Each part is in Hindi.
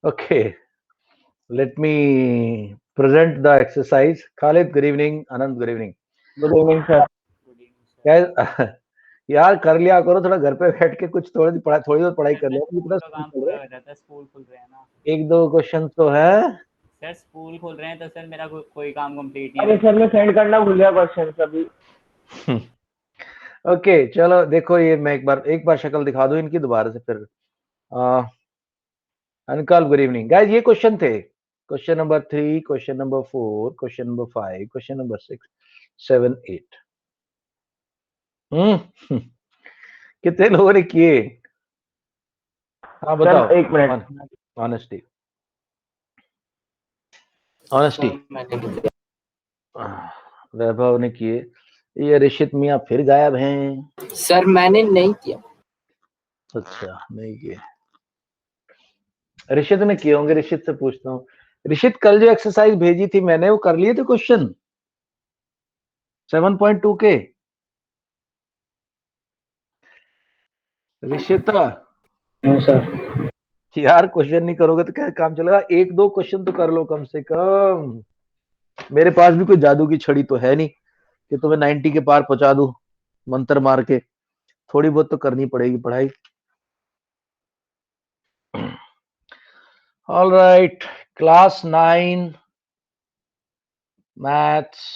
Okay, let me present the exercise. Khalid, good evening. Anand, good evening. Good evening sir. क्या यार कर लिया करो, थोड़ा घर पे बैठ के कुछ थोड़ी बहुत पढ़ाई कर लिया। इतना का काम स्कूल पूरा हो जाता है, स्कूल खुल रहे हैं ना एक दो क्वेश्चन तो है। सर, स्कूल खुल रहे हैं तो सर मेरा कोई काम कंप्लीट नहीं अरे है। सर मैं सेंड करना भूल गया क्वेश्चन अभी। ओके चलो देखो, ये मैं एक बार शक्ल दिखा दूं इनकी दोबारा से फिर। अंकल गुड इवनिंग गाइस, ये क्वेश्चन थे। Question number 3, question number 4, question number 5, question number 6, 7, 8। कितने लोगों ने किए? हाँ बताओ। सर एक मिनट। Honesty honesty. वैभव ने किए। ये ऋषित मियाँ फिर गायब हैं। सर मैंने नहीं किया। अच्छा नहीं किए। ऋषित ने किए होंगे, ऋषित से पूछता हूँ। ऋषित, कल जो एक्सरसाइज भेजी थी मैंने, वो कर लिए थे क्वेश्चन 7.2 के? ऋषित सर यार क्वेश्चन नहीं करोगे तो क्या काम चलेगा? एक दो क्वेश्चन तो कर लो कम से कम। मेरे पास भी कोई जादू की छड़ी तो है नहीं कि तुम्हें 90 के पार पहुंचा दूं मंत्र मार के। थोड़ी बहुत तो करनी पड़ेगी पढ़ाई। All right, class 9 maths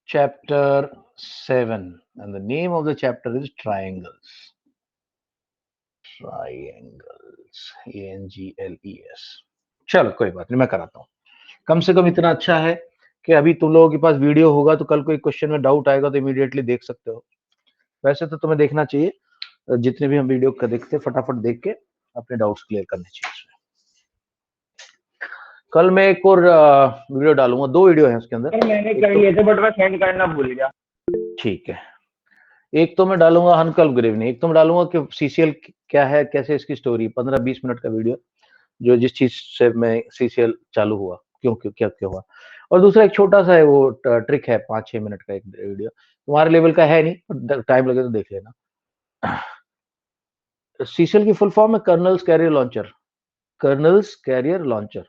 chapter 7 and the name of the chapter is triangles. ANGLES। चलो कोई बात नहीं, मैं कराता हूँ। कम से कम इतना अच्छा है कि अभी तुम लोगों के पास वीडियो होगा तो कल कोई क्वेश्चन में डाउट आएगा तो इमीडिएटली देख सकते हो। वैसे तो तुम्हें देखना चाहिए, जितने भी हम वीडियो का देखते फटाफट देख के अपने डाउट्स क्लियर करने चाहिए इसमें। कल मैं एक और वीडियो डालूंगा, 2 वीडियो है उसके अंदर। सर मैंने कर लिए थे बट मैं सेंड करना भूल गया। ठीक है, एक तो मैं डालूंगा हनकल गुड इवनिंग, एक तो मैं डालूंगा कि सीसीएल क्या है, कैसे इसकी स्टोरी, 15-20 मिनट का वीडियो जो जिस चीज से मैं सीसीएल चालू हुआ, क्यों क्यों क्या क्या हुआ। और दूसरा एक छोटा सा है वो ट्रिक है 5-6 मिनट का एक वीडियो, तुम्हारे लेवल का है नहीं, टाइम लगे तो देख लेना। सीसीएल की फुल फॉर्म है Colonel's Career Launcher. Colonel's Career Launcher.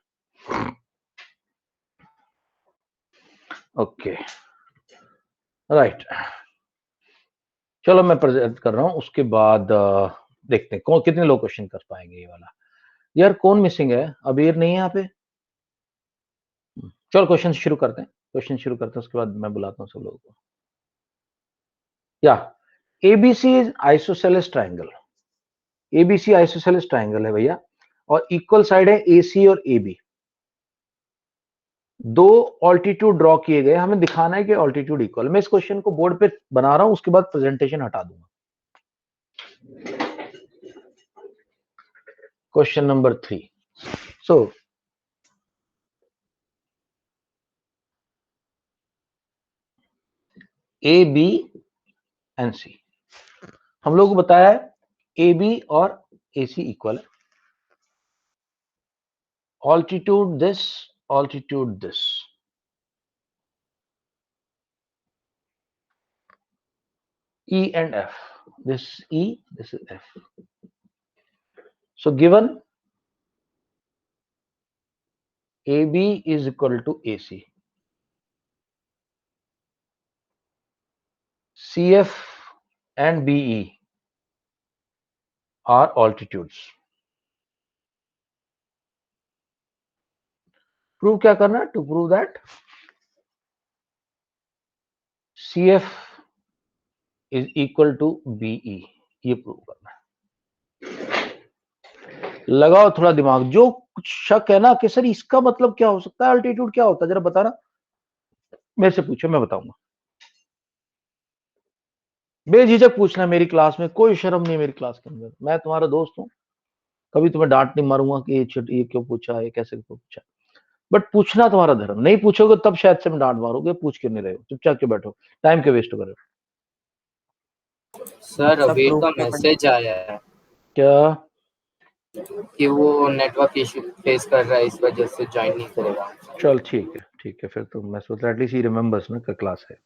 Okay right, चलो मैं प्रेजेंट कर रहा हूं, उसके बाद देखते हैं कौन कितने लोग क्वेश्चन कर पाएंगे ये वाला। यार कौन मिसिंग है? अबीर नहीं है यहाँ पे। चलो क्वेश्चन शुरू करते हैं, उसके बाद मैं बुलाता हूँ सब लोगों को। या ABC is isosceles triangle. ABC isosceles triangle है भैया, और इक्वल साइड है एसी और एबी। 2 ऑल्टीट्यूड ड्रॉ किए गए, हमें दिखाना है कि ऑल्टीट्यूड इक्वल। मैं इस क्वेश्चन को बोर्ड पे बना रहा हूं, उसके बाद प्रेजेंटेशन हटा दूंगा। Question number 3। So A B and C, हम लोग को बताया है ए बी और ए सी इक्वल है। Altitude this, altitude this, E and F. This is E, this is F. So given AB is equal to AC, CF and BE are altitudes. Prove क्या करना है? To prove that CF is equal to BE, ये प्रूव करना है। लगाओ थोड़ा दिमाग। जो शक है ना कि सर इसका मतलब क्या हो सकता है, अल्टीट्यूड क्या होता है, जरा बताना। मेरे से पूछो, मैं बताऊंगा। बेझिझक पूछना है, मेरी क्लास में कोई शर्म नहीं है। मेरी क्लास के अंदर मैं तुम्हारा दोस्त हूं, कभी तुम्हें डांट नहीं मारूंगा कि ये क्यों पूछा, ये कैसे क्यों पूछा। बट पूछना तुम्हारा धर्म। नहीं पूछोगे तब शायद से मैं डांट मारोगे। पूछ क्यों नहीं रहे हो? चुपचाप क्यों बैठो, टाइम क्यों वेस्ट कर रहे हो? सर अभी का मैसेज आया है क्या कि वो नेटवर्क इशू फेस कर रहा है, इस वजह से ज्वाइन नहीं करेगा। चल ठीक है फिर तो मैं सोच रहा एटलीस्ट ही रिमेंबर्स ना का क्लास है।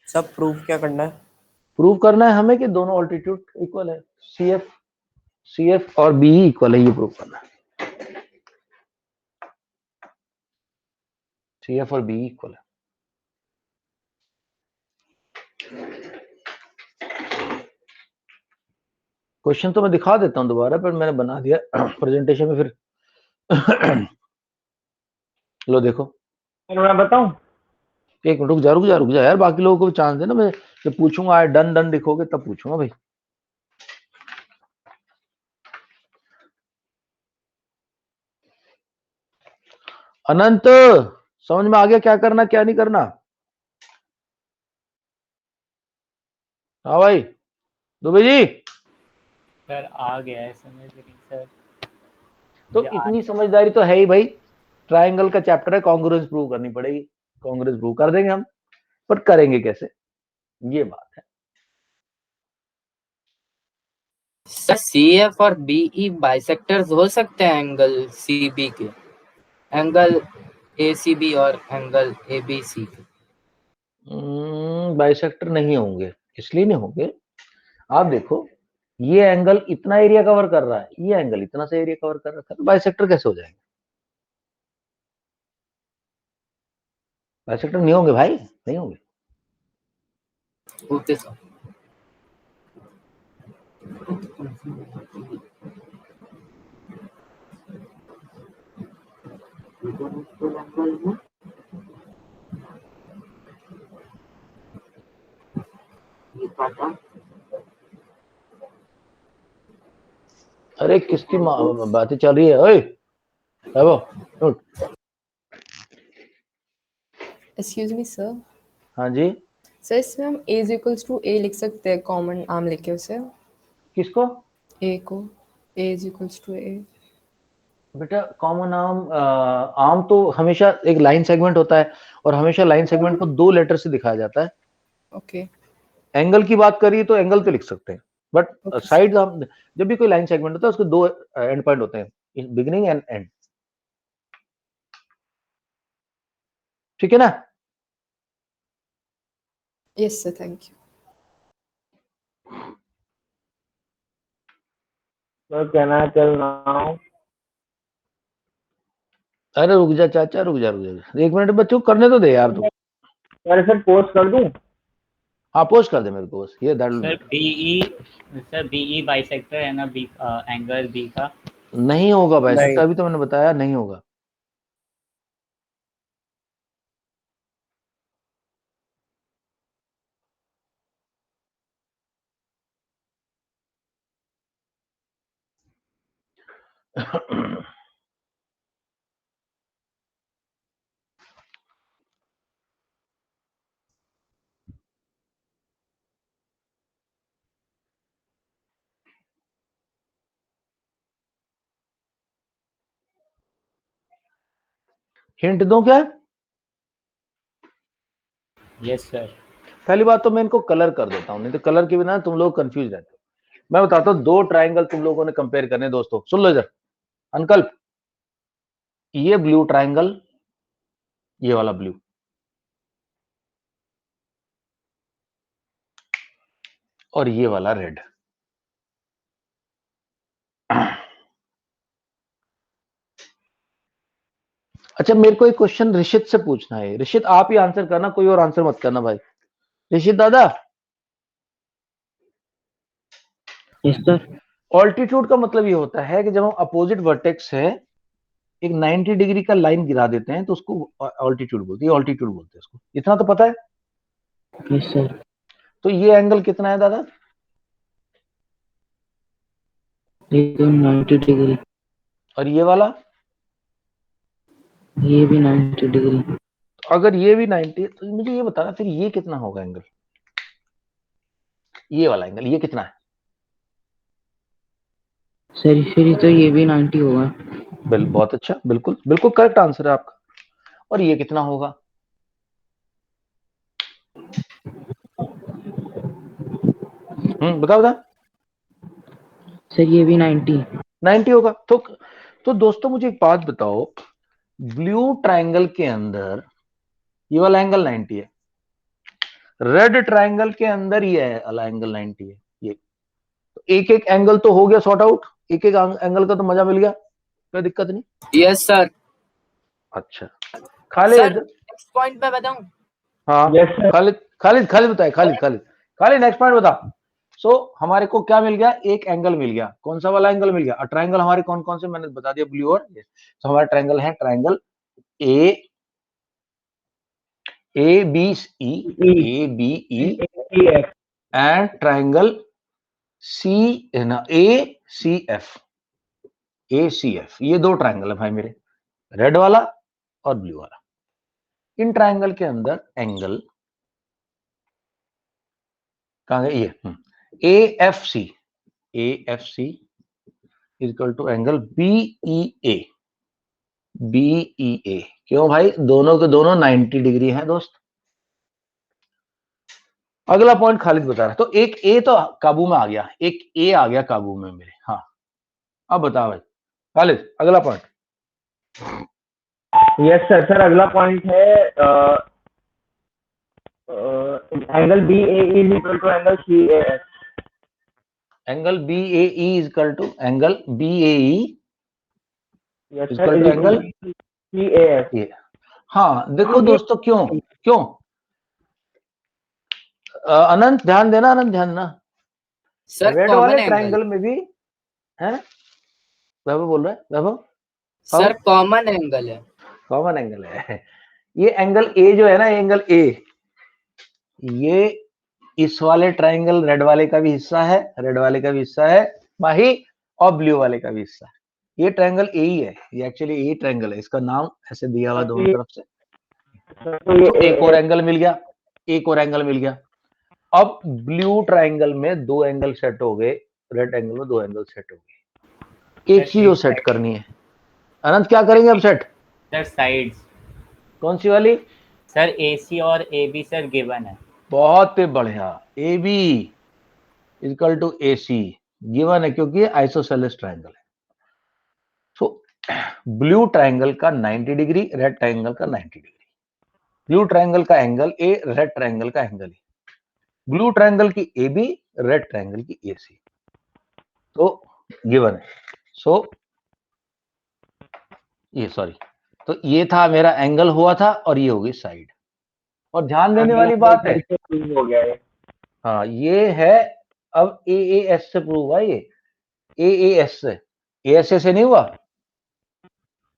सब प्रूफ क्या करना है? प्रूव करना है हमें कि दोनों ऑल्टीट्यूड इक्वल है। सीएफ CF और BE इक्वल है, ये प्रूव करना है। CF और BE इक्वल है। क्वेश्चन तो मैं दिखा देता हूं दोबारा, पर मैंने बना दिया प्रेजेंटेशन में फिर लो देखो, मैं बताऊं? एक मिनट रुक जा यार, बाकी लोगों को भी चांस देना। मैं जब पूछूंगा डन डन लिखोगे तब पूछूंगा भाई। अनंत, समझ में आ गया क्या करना क्या नहीं करना? हाँ भाई दुबे जी। सर आ गया है समझ, लेकिन सर तो मुझे इतनी समझदारी तो है ही भाई, ट्रायंगल का चैप्टर है, कॉन्ग्रुएंस प्रूव करनी पड़ेगी। कॉन्ग्रुएंस प्रूव कर देंगे हम, पर करेंगे कैसे, ये बात है। सर CF और BE बाइसेक्टर्स हो सकते हैं एंगल CB के, एंगल ACB और एंगल ABC के। बाइसेक्टर नहीं होंगे, इसलिए नहीं होंगे। आप देखो, ये एंगल इतना एरिया कवर कर रहा है, ये एंगल इतना सा एरिया कवर कर रहा है, तो बाइसेक्टर कैसे हो जाएंगे? बाइसेक्टर नहीं होंगे भाई, नहीं होंगे। होते सर। अरे किसकी बातें चल रही है? ओए वो उठ। Excuse me sir. हाँ जी, सर इसमें हम a is equals to a लिख सकते हैं, कॉमन आर्म लेके उसे, किसको? a को, a is equals to a। बेटा कॉमन आर्म, आर्म तो हमेशा एक लाइन सेगमेंट होता है, और हमेशा लाइन सेगमेंट को 2 लेटर से दिखाया जाता है। ओके एंगल की बात करिए तो एंगल तो लिख सकते हैं, बट Okay. साइड हम जब भी कोई लाइन सेगमेंट होता है उसके 2 एंड पॉइंट होते हैं, बिगिनिंग एंड एंड। ठीक है ना? Yes sir, thank you. तो कहना चल रहा हूँ। अरे रुक जा चाचा, रुक जा 1 मिनट बच्चों, करने तो दे यार तू। अरे सर पोस्ट कर दूं? हाँ पोस्ट कर दे मेरे को बस, ये that will sir BE bisector है ना, बी एंगल B का। नहीं होगा भाई, नहीं। अभी तो मैंने बताया नहीं होगा। हिंट दूं क्या? Yes sir. पहली बात तो मैं इनको कलर कर देता हूं, नहीं तो कलर के बिना तुम लोग कंफ्यूज रहते हो। मैं बताता हूं, 2 ट्रायंगल तुम लोगों ने कंपेयर करने। दोस्तों सुन लो इधर, अंकल ये ब्लू ट्रायंगल, ये वाला ब्लू, और ये वाला रेड। अच्छा मेरे को एक क्वेश्चन ऋषित से पूछना है। ऋषित आप ही आंसर करना, कोई और आंसर मत करना भाई। ऋषित दादा, यस सर। ऑल्टीट्यूड का मतलब ये होता है कि जब हम अपोजिट वर्टेक्स है एक 90 डिग्री का लाइन गिरा देते हैं तो उसको ऑल्टीट्यूड बोलते हैं, ऑल्टीट्यूड बोलते हैं उसको। इतना तो पता है? Yes sir. तो ये एंगल कितना है दादा? एकदम 90 डिग्री। और ये वाला? ये भी 90 डिग्री। अगर ये भी 90 है तो मुझे ये बताना फिर ये कितना होगा एंगल, ये वाला एंगल ये कितना है? सर फिर तो ये भी 90 होगा। बहुत अच्छा, बिल्कुल बिल्कुल करेक्ट आंसर है आपका। और ये कितना होगा? बताओ बता। सर ये भी 90। 90 होगा। तो दोस्तों मुझे एक बात बताओ, ब्लू ट्रायंगल के अंदर ये वाला एंगल 90 है, रेड ट्रायंगल के अंदर ये वाला एंगल 90 है। ये तो एक एक एंगल तो हो गया सॉर्ट आउट। एक एक एंगल का तो मजा मिल गया, कोई दिक्कत नहीं। Yes sir. अच्छा खालिद, नेक्स्ट पॉइंट पे बताऊं? हाँ खालिद खालिद खालिद बताए, खालिद खालिद खालिद नेक्स्ट पॉइंट बता। सो हमारे को क्या मिल गया, एक एंगल मिल गया, कौन सा वाला एंगल मिल गया? ट्रायंगल हमारे कौन कौन से मैंने बता दिया, ब्लू और ये। तो हमारा ट्रायंगल है triangle A B E and triangle C ना ए सी एफ, ये दो ट्रायंगल है भाई मेरे, रेड वाला और ब्लू वाला। इन ट्रायंगल के अंदर एंगल कहां गए ये, A F C equal to angle B E A. क्यों भाई, दोनों के दोनों 90 डिग्री हैं दोस्त। अगला पॉइंट खालिद बता रहा है, तो एक ए तो काबू में आ गया, एक ए आ गया काबू में मेरे। हाँ अब बता भाई खालिद अगला पॉइंट। Yes sir. सर अगला पॉइंट है angle B A is equal to angle C A S. Angle B A E is equal to angle B A E yes equal to angle C A S. हाँ देखो दोस्तों, क्यों क्यों अनंत ध्यान देना, अनंत ध्यान देना। सर रेड कॉमन वाले एंगल। ट्रायंगल में भी है, वैभव बोल रहा है, वैभव सर कॉमन एंगल है। कॉमन एंगल है ये एंगल ए जो है ना, एंगल ए, ये इस वाले ट्रायंगल रेड वाले का भी हिस्सा है, रेड वाले का भी हिस्सा है माही, और ब्लू वाले का भी हिस्सा है। ये ट्रायंगल ए ही है, ये एक्चुअली ए ट्रायंगल है, इसका नाम ऐसे दिया हुआ दोनों तरफ से। तो एक और एंगल मिल गया, एक और एंगल मिल गया। अब ब्लू ट्रायंगल में दो एंगल सेट हो गए, रेड एंगल में दो एंगल सेट हो गए। एक चीज और सेट करनी है, अनंत क्या करेंगे अब सेट? Sir sides. कौन सी वाली? सर AC और AB सर गिवन है। बहुत बढ़िया, A B equal to A C given है, क्योंकि आइसोसेलेस ट्रायंगल है। सो ब्लू ट्रायंगल का 90 डिग्री, रेड ट्रायंगल का 90 डिग्री। ब्लू ट्रायंगल का एंगल ए, रेड ट्रायंगल का एंगल ए। ब्लू ट्रायंगल की ए बी, रेड ट्रायंगल की ए सी, तो गिवन है। सो ये सॉरी, तो ये था मेरा एंगल हुआ था, और ये होगी साइड। और ध्यान देने वाली बात है, हो गया है। हाँ ये है अब एएएस से प्रूव हुआ, ये एएएस से, एएसए से नहीं हुआ,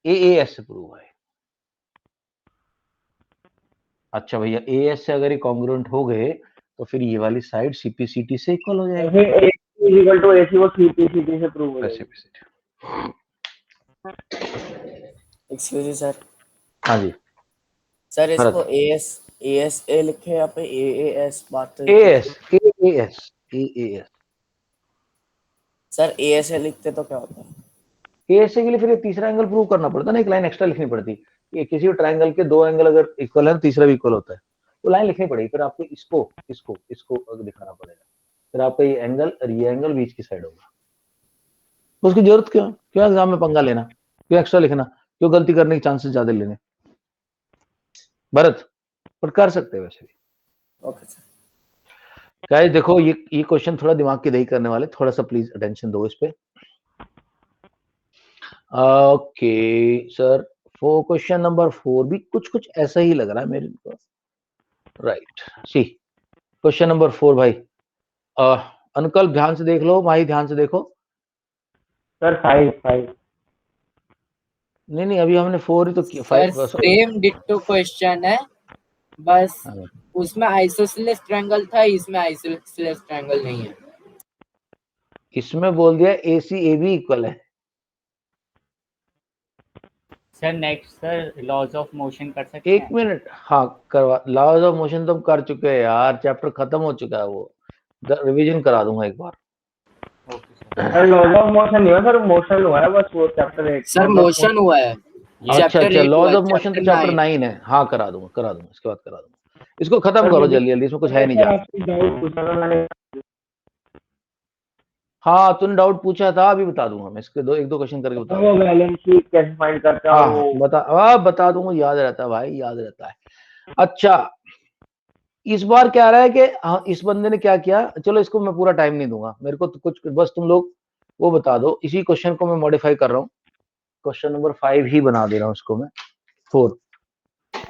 एएएस से प्रूव हुआ है। अच्छा भैया, एएस से अगर ये कॉन्ग्रुएंट हो गए तो फिर ये वाली साइड सीपीसीटी से इक्वल हो जाएगी। इक्वल टू एसी वो सीपीसीटी से प्रूव हो जाएगी। Excuse me sir. हाँ जी सर इसको एएस ए लिखे यहाँ पे एएस बात तो एएस सर एएस ए लिखते तो क्या होता है? एएसए के लिए फिर तीसरा एंगल प्रूव करना पड़ता है ना, एक लाइन एक्स्ट्रा लिखनी पड़ती है। ये किसी ट्रायंगल के दो एंगल अगर इक्वल है तो तीसरा भी इक्वल होता है, तो लाइन लिखनी पड़ेगी। फिर आपको इसको दिखाना पड़ेगा, फिर आपका ये एंगल और ये एंगल बीच की साइड होगा। उसकी जरूरत क्यों, क्यों एग्जाम में पंगा लेना, क्यों एक्स्ट्रा लिखना, क्यों गलती करने के चांसेस ज्यादा लेने भरत, पर कर सकते हैं वैसे भी। Okay sir. गाइस देखो, ये क्वेश्चन थोड़ा दिमाग की दही करने वाले, थोड़ा सा प्लीज अटेंशन दो इस पे। Okay sir, for question number 4 भी कुछ ऐसा ही लग रहा है मेरे को, राइट। सी क्वेश्चन नंबर 4 भाई, अंकल ध्यान से देख लो, भाई ध्यान से देखो। सर 5 नहीं अभी हमने 4 ही तो किया, 5 सेम डिट्टो क्वेश्चन है, बस उसमें आइसोसेलेस ट्रायंगल था, इसमें आइसोसेलेस ट्रायंगल नहीं है। इसमें बोल दिया AC AB इक्वल है। Sir next sir laws of motion कर सकते हैं? एक मिनट, हाँ करवा, लॉज ऑफ मोशन तो हम कर चुके हैं यार, चैप्टर खत्म हो चुका है, वो रिवीजन करा दूंगा एक बार। सर लॉज ऑफ मोशन नहीं हुआ सर, मोशन हुआ है बस, वो चैप्टर 1 सर मोशन हुआ है। अच्छा लॉज ऑफ मोशन तो चैप्टर 9 है, हाँ करा दूंगा इसके बाद करा दूंगा। इसको खत्म करो जल्दी, इसमें कुछ है नहीं जा। हाँ तूने डाउट पूछा था, अभी बता दूंगा मैं, इसके एक दो क्वेश्चन करके बता दूंगा। वो बैलेंस शीट कैसे फाइंड करता है वो बता दूंगा, याद रहता है भाई, याद रहता है। अच्छा इस बार क्या रहा है कि इस बंदे ने क्या किया, चलो इसको मैं पूरा टाइम नहीं दूंगा, मेरे को तो कुछ बस तुम लोग वो बता दो। इसी क्वेश्चन को मैं मॉडिफाई कर रहा हूँ, क्वेश्चन नंबर 5 ही बना दे रहा हूँ इसको मैं 4।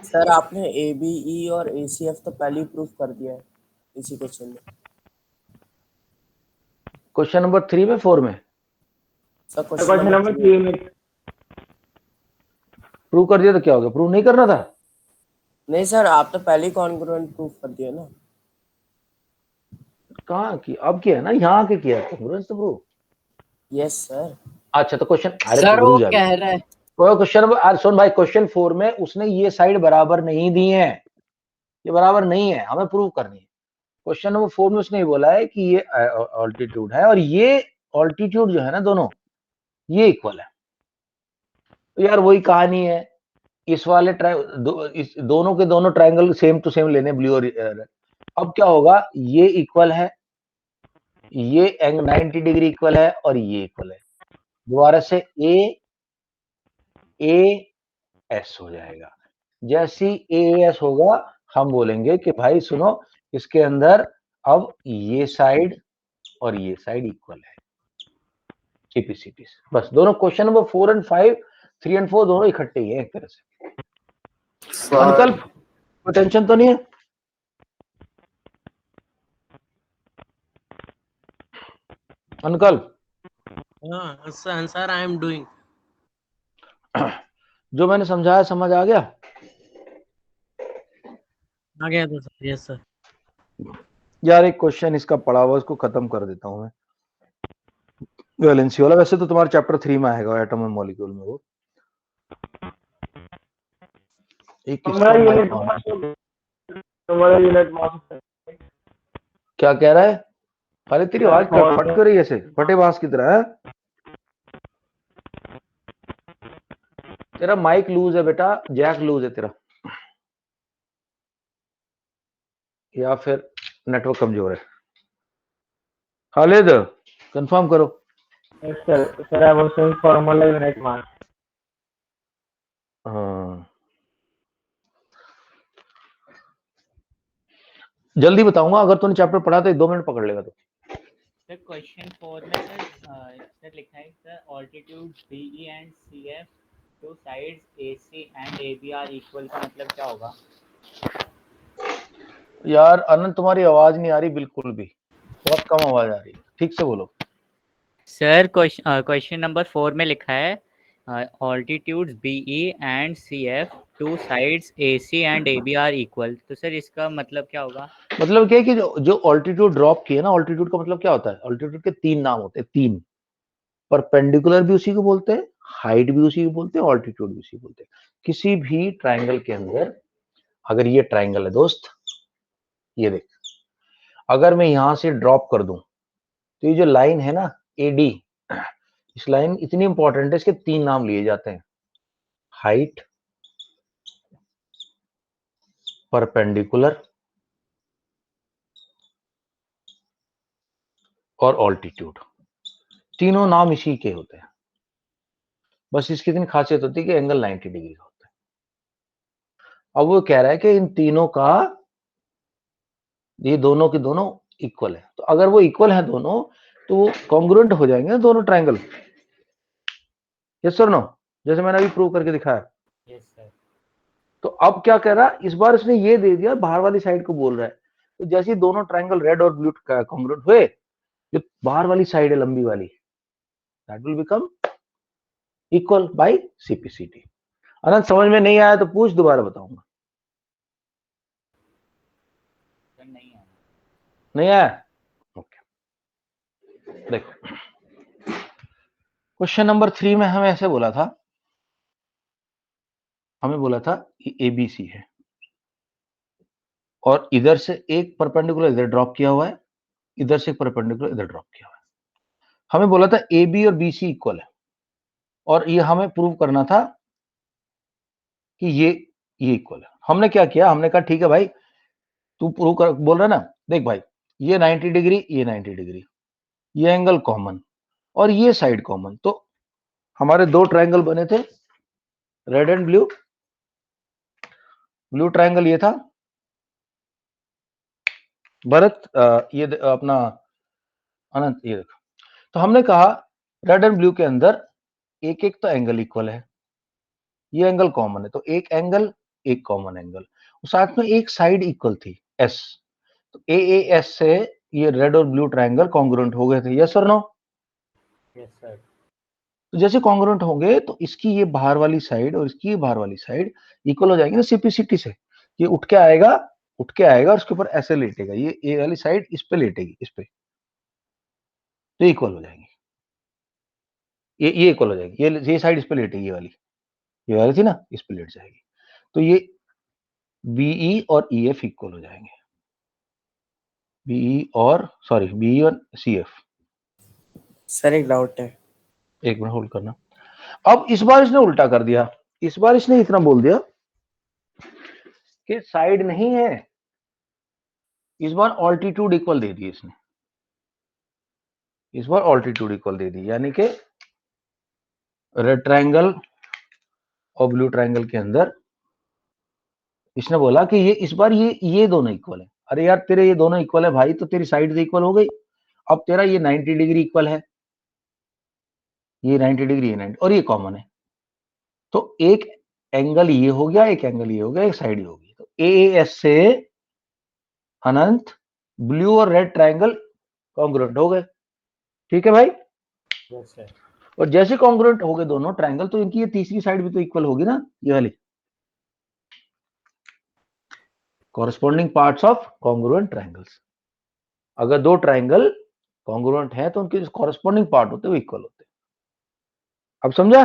सर आपने ABE और ACF तो पहले ही प्रूफ कर दिया है इसी क्वेश्चन में। क्वेश्चन नंबर 3 में 4 में सर क्वेश्चन नंबर 3 में प्रूव कर दिया तो क्या हो गया? प्रूव नहीं करना था? नहीं सर, आप तो पहले ही कॉन्ग्रुएंट प्रूफ कर दिया ना। कहाँ की? अब किया है ना, यहाँ के किया है तो प्रूव। Yes sir. अच्छा तो क्वेश्चन, अरे सर तो वो रुक जा, कह रहा है क्वेश्चन सुन भाई, क्वेश्चन 4 में उसने ये साइड बराबर नहीं दी है, ये बराबर नहीं है, हमें प्रूव करनी है। क्वेश्चन नंबर 4 में उसने ये बोला है कि ये ऑल्टीट्यूड है और ये ऑल्टीट्यूड जो है ना दोनों ये इक्वल है। तो यार वही कहानी है, इस वाले इस दोनों के दोनों ट्रायंगल सेम टू सेम लेने, ब्लू और अब क्या होगा, ये इक्वल है, ये एंगल 90 डिग्री इक्वल है और ये इक्वल है। दोबारा से ए एस हो जाएगा। जैसी ए एस होगा हम बोलेंगे कि भाई सुनो, इसके अंदर अब ये साइड और ये साइड इक्वल है, सीपीसीटी। बस दोनों क्वेश्चन नंबर 4 एंड 5, 3 एंड 4 दोनों इकट्ठे ही है एक तरह से। अनकल्प कोई टेंशन तो नहीं है? अनकल्प सर आई एम डूइंग। जो मैंने समझाया समझ आ गया? आ गया तो सर। Yes sir. यार एक क्वेश्चन इसका पड़ा हुआ, उसको खत्म कर देता हूं मैं, वैलेंसी वाला। वैसे तो तुम्हारे चैप्टर 3 में आएगा, एटम एंड मॉलिक्यूल में। वो एक क्या कह रहा है? अरे तेरी आवाज फट क्यों रही है ऐसे, फटे बांस की तरह है? तेरा माइक लूज है बेटा, जैक लूज है तेरा, या फिर नेटवर्क कमजोर है। खालिद कंफर्म करो। Sir I was saying formula unit mass. हाँ जल्दी बताऊंगा, अगर तूने चैप्टर पढ़ा तो 2 मिनट पकड़ लेगा तो। सर क्वेश्चन 4 में सर लिखा है sir altitude BE and CF to sides AC and AB are equal, का मतलब क्या होगा? यार अनंत तुम्हारी आवाज नहीं आ रही बिल्कुल भी, बहुत कम आवाज आ रही है, ठीक से बोलो। सर क्वेश्चन नंबर 4 में लिखा है altitudes BE and CF to sides AC and AB are equal, तो सर इसका मतलब क्या होगा? मतलब क्या है कि जो ऑल्टीट्यूड ड्रॉप किए ना, ऑल्टीट्यूड का मतलब क्या होता है? ऑल्टीट्यूड के 3 नाम होते हैं, 3। परपेंडिकुलर भी उसी को बोलते हैं, हाइट भी उसी को बोलते हैं, ऑल्टीट्यूड भी उसी को बोलते हैं। किसी भी ट्राइंगल के अंदर, अगर ये ट्राइंगल है दोस्त, ये देख, अगर मैं यहां से ड्रॉप कर दूं तो ये जो लाइन है ना AD, इस लाइन इतनी इंपॉर्टेंट है, इसके 3 नाम लिए जाते हैं, हाइट, परपेंडिकुलर और ऑल्टीट्यूड। तीनों नाम इसी के होते हैं। बस इसकी इतनी खासियत होती है कि एंगल 90 डिग्री का होता है। अब वो कह रहा है कि इन तीनों का, ये दोनों के दोनों इक्वल है, तो अगर वो इक्वल है दोनों तो वो कॉन्ग्रुएंट हो जाएंगे ना दोनों ट्रायंगल। यस सर नो, जैसे मैंने अभी प्रूव करके दिखाया। Yes sir. तो अब क्या कह रहा है, इस बार इसने ये दे दिया, बाहर वाली साइड को बोल रहा है। तो जैसे दोनों ट्रायंगल रेड और ब्लू कॉन्ग्रुएंट हुए, जो बाहर वाली साइड है लंबी वाली, that will become equal by CPCT. Anant समझ में नहीं आया तो पूछ, दोबारा बताऊंगा। नहीं आया? ओके देखो, क्वेश्चन नंबर 3 में हमें ऐसे बोला था, हमें बोला था कि ABC है और इधर से एक परपेंडिकुलर इधर ड्रॉप किया हुआ है, इधर से एक परपेंडिकुलर इधर ड्रॉप किया हुआ है। हमें बोला था AB और BC इक्वल है, और ये हमें प्रूव करना था कि ये इक्वल है। हमने क्या किया, हमने कहा ठीक है भाई, तू प्रूव कर, बोल रहा है ना, देख भाई ये 90 डिग्री, ये 90 डिग्री, ये एंगल कॉमन और ये साइड कॉमन। तो हमारे 2 ट्रायंगल बने थे, red and blue. Blue triangle ये था भरत, ये अपना अनंत, ये देखो। तो हमने कहा रेड एंड ब्लू के अंदर एक एक तो एंगल इक्वल है, ये एंगल कॉमन है, तो एक एंगल एक कॉमन एंगल, साथ में एक साइड इक्वल थी एस, तो ए एस से ये रेड और ब्लू ट्रायंगल कॉन्ग्रुएंट हो गए थे, यस और नो? Yes sir. तो जैसे कॉन्ग्रुएंट होंगे तो इसकी ये बाहर वाली साइड और इसकी ये बाहर वाली साइड इक्वल हो जाएंगे ना सीपीसीटी से, ये उठ के आएगा और उसके ऊपर ऐसे लेटेगा, ये ए वाली साइड इस पे लेटेगी, इस पे, तो इक्वल हो जाएंगे, ये इक्वल हो जाएगी, ये साइड इस पे लेटेगी, ये वाली थी ना, इस पे लेट जाएगी, तो ये बीई और ईएफ इक्वल हो जाएंगे, बीई और सीएफ। सर एक डाउट है। एक मिनट होल्ड करना। अब इस बार इसने उल्टा कर दिया, इस बार इसने इतना बोल दिया कि साइड नहीं है, इस बार ऑल्टीट्यूड इक्वल दे दी इसने, इस बार ऑल्टीट्यूड इक्वल दे दी, यानी कि रेड ट्रायंगल और ब्लू ट्रायंगल के अंदर इसने बोला कि ये इस बार ये दोनों इक्वल है। अरे यार तेरे ये दोनों इक्वल है भाई, तो तेरी साइड से इक्वल हो गई, अब तेरा ये 90 डिग्री इक्वल है, ये 90 डिग्री, ये 90 और ये कॉमन है, तो एक एंगल ये हो गया, एक एंगल ये हो गया, एक साइड ये हो गई, तो एएस से अनंत ब्लू और रेड ट्रायंगल कॉन्ग्रुएंट हो गए, ठीक है भाई? Yes sir. और जैसे कॉन्ग्रुएंट हो गए दोनों ट्रायंगल, तो इनकी ये तीसरी साइड भी तो इक्वल होगी ना, ये वाली, corresponding parts of congruent triangles. अगर दो ट्रायंगल कॉन्ग्रुएंट है तो उनके जो कॉरेस्पॉन्डिंग पार्ट होते हैं वो इक्वल होते हैं। अब समझा?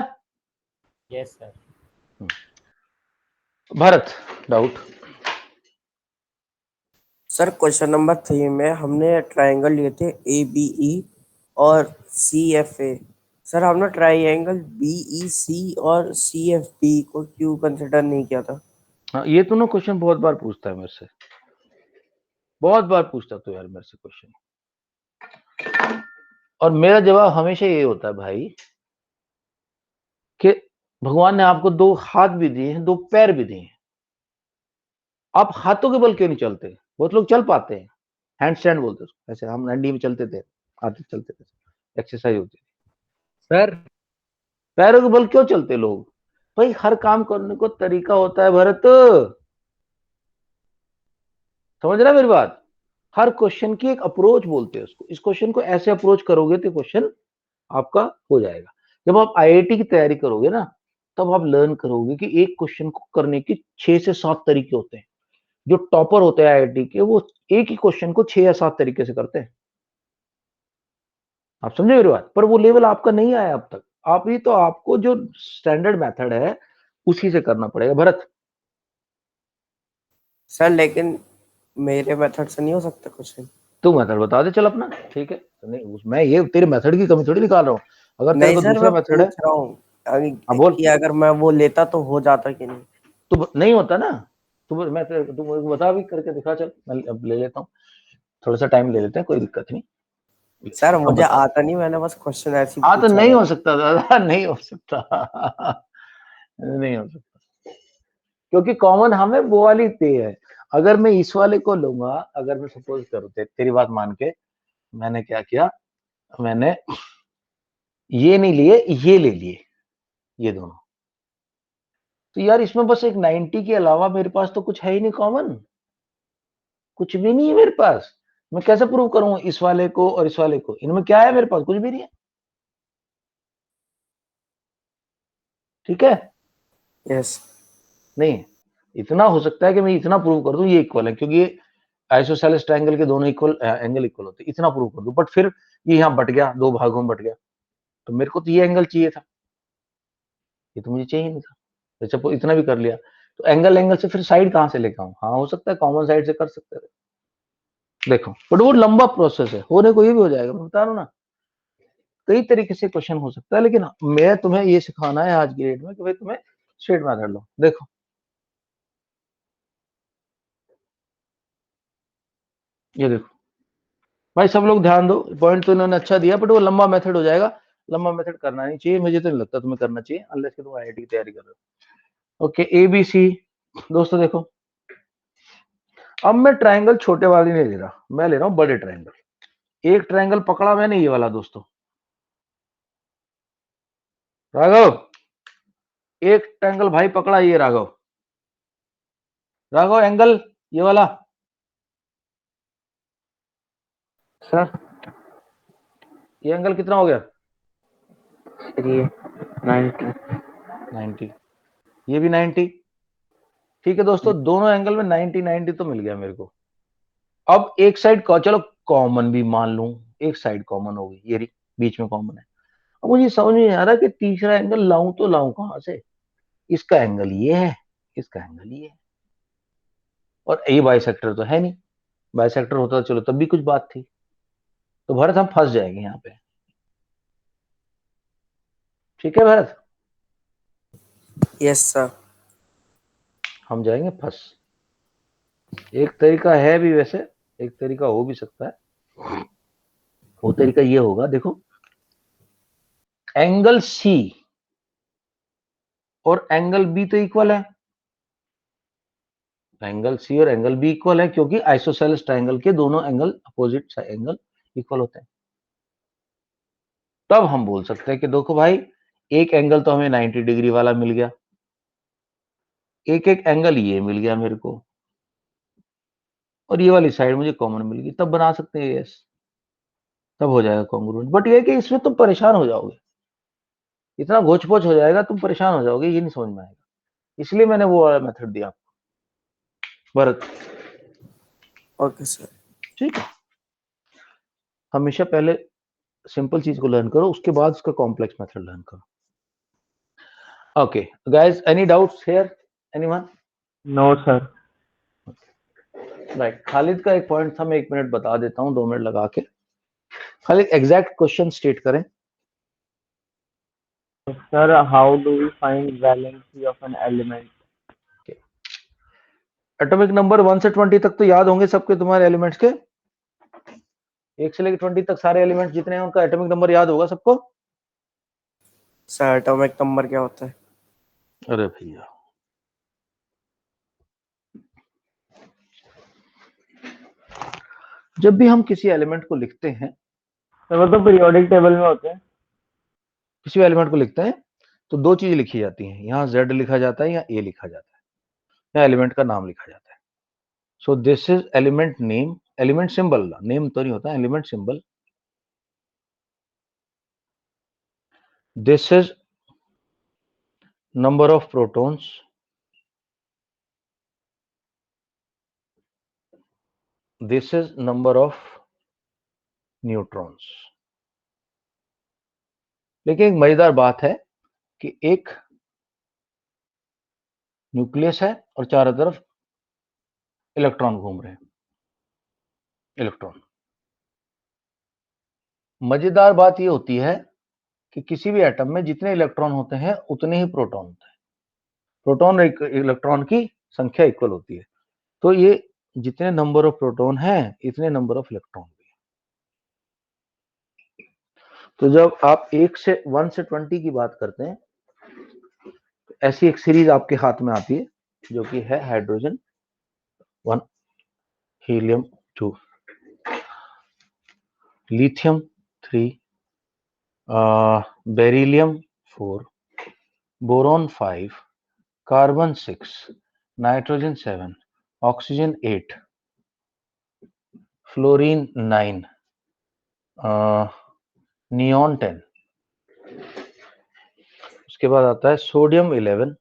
Yes sir. Bharat, doubt? Sir question number 3 में हमने ट्रायंगल लिए थे ABE और CFA। सर हमने ट्रायंगल BEC और CFB को क्यों कंसिडर नहीं किया था? हाँ, ये तूने क्वेश्चन बहुत बार पूछता है मेरे से, बहुत बार पूछता तो यार मेरे से क्वेश्चन, और मेरा जवाब हमेशा ये होता है भाई कि भगवान ने आपको दो हाथ भी दिए हैं, दो पैर भी दिए हैं, आप हाथों के बल क्यों नहीं चलते? बहुत लोग चल पाते हैं, हैंड स्टैंड बोलते हैं उसको, ऐसे हम एनडी में चलते थे, हाथ चलते थे, एक्सरसाइज होती थी। सर पैरों के बल क्यों चलते लोग? भाई हर काम करने को तरीका होता है भरत, समझ रहा है मेरी बात? हर क्वेश्चन की एक अप्रोच बोलते हैं उसको, इस क्वेश्चन को ऐसे अप्रोच करोगे तो क्वेश्चन आपका हो जाएगा। जब आप आईआईटी की तैयारी करोगे ना, तब आप लर्न करोगे कि एक क्वेश्चन को करने के 6 से 7 तरीके होते हैं। जो टॉपर होते हैं आईआईटी के, वो एक ही क्वेश्चन को 6 या 7 तरीके से करते हैं। आप समझे मेरी बात? पर वो लेवल आपका नहीं आया अब तक, आप ही तो, आपको जो स्टैंडर्ड मेथड है उसी से करना पड़ेगा भरत। सर लेकिन मेरे मेथड से नहीं हो सकता क्वेश्चन? तू मेथड बता दे चल अपना, ठीक है? तो नहीं, मैं ये तेरे मेथड की कमी थोड़ी निकाल रहा हूँ, अगर तेरे नहीं को सर, दूसरा मैं मेथड है। पूछ रहा हूँ हाँ बोल। कि अगर मैं वो लेता तो हो जाता कि नहीं? तो नहीं होता ना, तू मुझे बता भी करके दिखा, चल मैं अब ले लेता हूँ, थोड़ा सा टाइम ले लेते हैं, कोई दिक्कत नहीं। सर अब मुझे बता। आता नहीं, मैंने बस क्वेश्चन ऐसे ही हाँ तो पूछा नहीं था। हो सकता दादा, नहीं हो सकता नहीं हो सकता, क्योंकि कॉमन हमें वो वाली ते है। अगर मैं इस वाले को लूंगा, अगर मैं सपोज करूँ तेरी बात मान के, मैंने क्या किया, मैंने ये नहीं लिए, ये ले लिए, ये दोनों, तो यार इसमें बस एक 90 के अलावा मेरे पास तो कुछ है ही नहीं कॉमन, कुछ भी नहीं है मेरे पास। मैं कैसे प्रूव करूं इस वाले को और इस वाले को? इनमें क्या है मेरे पास? कुछ भी नहीं है, ठीक है? यस। नहीं, इतना हो सकता है कि मैं इतना प्रूव कर दूं ये इक्वल है, क्योंकि ये आइसोसेलेस ट्रायंगल के दोनों इक्वल एंगल इक्वल होते हैं, इतना प्रूव कर दूं, बट फिर ये यहाँ बट गया, दो भागों में बट गया, तो मेरे को तो ये एंगल चाहिए था, ये तो मुझे चाहिए नहीं था। जैसे इतना भी कर लिया, तो एंगल से फिर साइड कहां से लेकर आऊं? हाँ हो सकता है कॉमन साइड से कर सकते थे, देखो, बट वो लंबा प्रोसेस है, होने को ये भी हो जाएगा, मैं बता रहा हूं ना, कई तरीके से क्वेश्चन हो सकता है, लेकिन मैं तुम्हें ये सिखाना है आज की डेट में कि भाई तुम्हें स्ट्रेट मेथड लो। देखो ये देखो भाई, सब लोग ध्यान दो, पॉइंट तो इन्होंने अच्छा दिया, बट वो लंबा मेथड हो जाएगा, लंबा मेथड करना नहीं चाहिए, मुझे तो नहीं लगता तुम्हें करना चाहिए, अनलेस कि तुम आईआईटी की तैयारी कर रहे हो। ओके, ABC दोस्तों देखो, अब मैं ट्रायंगल छोटे वाली नहीं ले रहा, मैं ले रहा हूं बड़े ट्रायंगल। एक ट्रायंगल पकड़ा मैंने, ये वाला दोस्तों, राघव, एक ट्रायंगल भाई पकड़ा, ये राघव, राघव एंगल ये वाला। सर ये एंगल कितना हो गया? सर ये 90। 90। ये भी 90। ठीक है दोस्तों, दोनों एंगल में 90 90 तो मिल गया मेरे को। अब एक साइड का चलो कॉमन भी मान लूं, एक साइड कॉमन होगी, ये बीच में कॉमन है। अब मुझे समझ नहीं आ रहा कि तीसरा एंगल लाऊं तो लाऊं कहां से। इसका एंगल ये है, इसका एंगल ये है, और ये बाइसेक्टर तो है नहीं। बाइसेक्टर होता तो चलो तब भी कुछ बात थी। तो भरत हम फंस जाएंगे यहाँ पे। ठीक है भरत, यस सर। हम जाएंगे फंस। एक तरीका है भी वैसे, एक तरीका हो भी सकता है। वो तरीका ये होगा, देखो एंगल सी और एंगल बी तो इक्वल है। एंगल सी और एंगल बी इक्वल है क्योंकि आइसोसेलेस ट्रायंगल के दोनों एंगल अपोजिट एंगल इक्वल होते हैं। तब हम बोल सकते हैं कि देखो भाई, एक एंगल तो हमें 90 डिग्री वाला मिल गया, एक एक एंगल ये मिल गया मेरे को, और ये वाली साइड मुझे कॉमन मिल गई। तब बना सकते हैं यस, तब हो जाएगा कॉन्ग्रुएंट। बट ये कि इसमें तुम परेशान हो जाओगे, इतना घोच पोच हो जाएगा, तुम परेशान हो जाओगे, ये नहीं समझ में आएगा। इसलिए मैंने वो वाला मेथड दिया आपको भरत। Okay sir. ठीक है, हमेशा पहले सिंपल चीज को लर्न करो, उसके बाद उसका कॉम्प्लेक्स मेथड लर्न करो। Okay guys, any doubts here, anyone? No sir. Right, Khalid का एक पॉइंट था, मैं 1 मिनट बता देता हूँ, 2 मिनट लगा के। खालिद एग्जैक्ट क्वेश्चन स्टेट करें। Sir how do we find valency of an element? Atomic number 1 से 20 तक तो याद होंगे सबके, तुम्हारे एलिमेंट्स के। 1 से लेकर 20 तक सारे एलिमेंट्स जितने हैं उनका एटॉमिक नंबर याद होगा सबको। सर एटॉमिक नंबर क्या होता है? अरे भैया, जब भी हम किसी एलिमेंट को लिखते हैं, सर वो तो पीरियोडिक टेबल में होते हैं। किसी भी एलिमेंट को लिखते हैं तो 2 चीज लिखी जाती हैं, यहाँ Z लिखा जाता है या A लिखा जाता है, या एलिमेंट का नाम लिखा जाता है। सो this is element name, element symbol, name तो नहीं होता, element symbol. This is number of protons, this is number of neutrons. लेकिन एक मजेदार बात है कि एक न्यूक्लियस है और चारों तरफ इलेक्ट्रॉन घूम रहे हैं। इलेक्ट्रॉन, मजेदार बात यह होती है कि किसी भी एटम में जितने इलेक्ट्रॉन होते हैं उतने ही प्रोटॉन होते हैं। प्रोटॉन और इलेक्ट्रॉन की संख्या इक्वल होती है। तो ये जितने नंबर ऑफ प्रोटॉन हैं इतने नंबर ऑफ इलेक्ट्रॉन भी हैं। तो जब आप 1 से 20 की बात करते हैं, ऐसी एक सीरीज आपके हाथ में आती है जो कि है hydrogen 1, helium 2, lithium 3, beryllium 4, boron 5, carbon 6, nitrogen 7, oxygen 8, fluorine 9, neon 10। उसके बाद आता है सोडियम 11,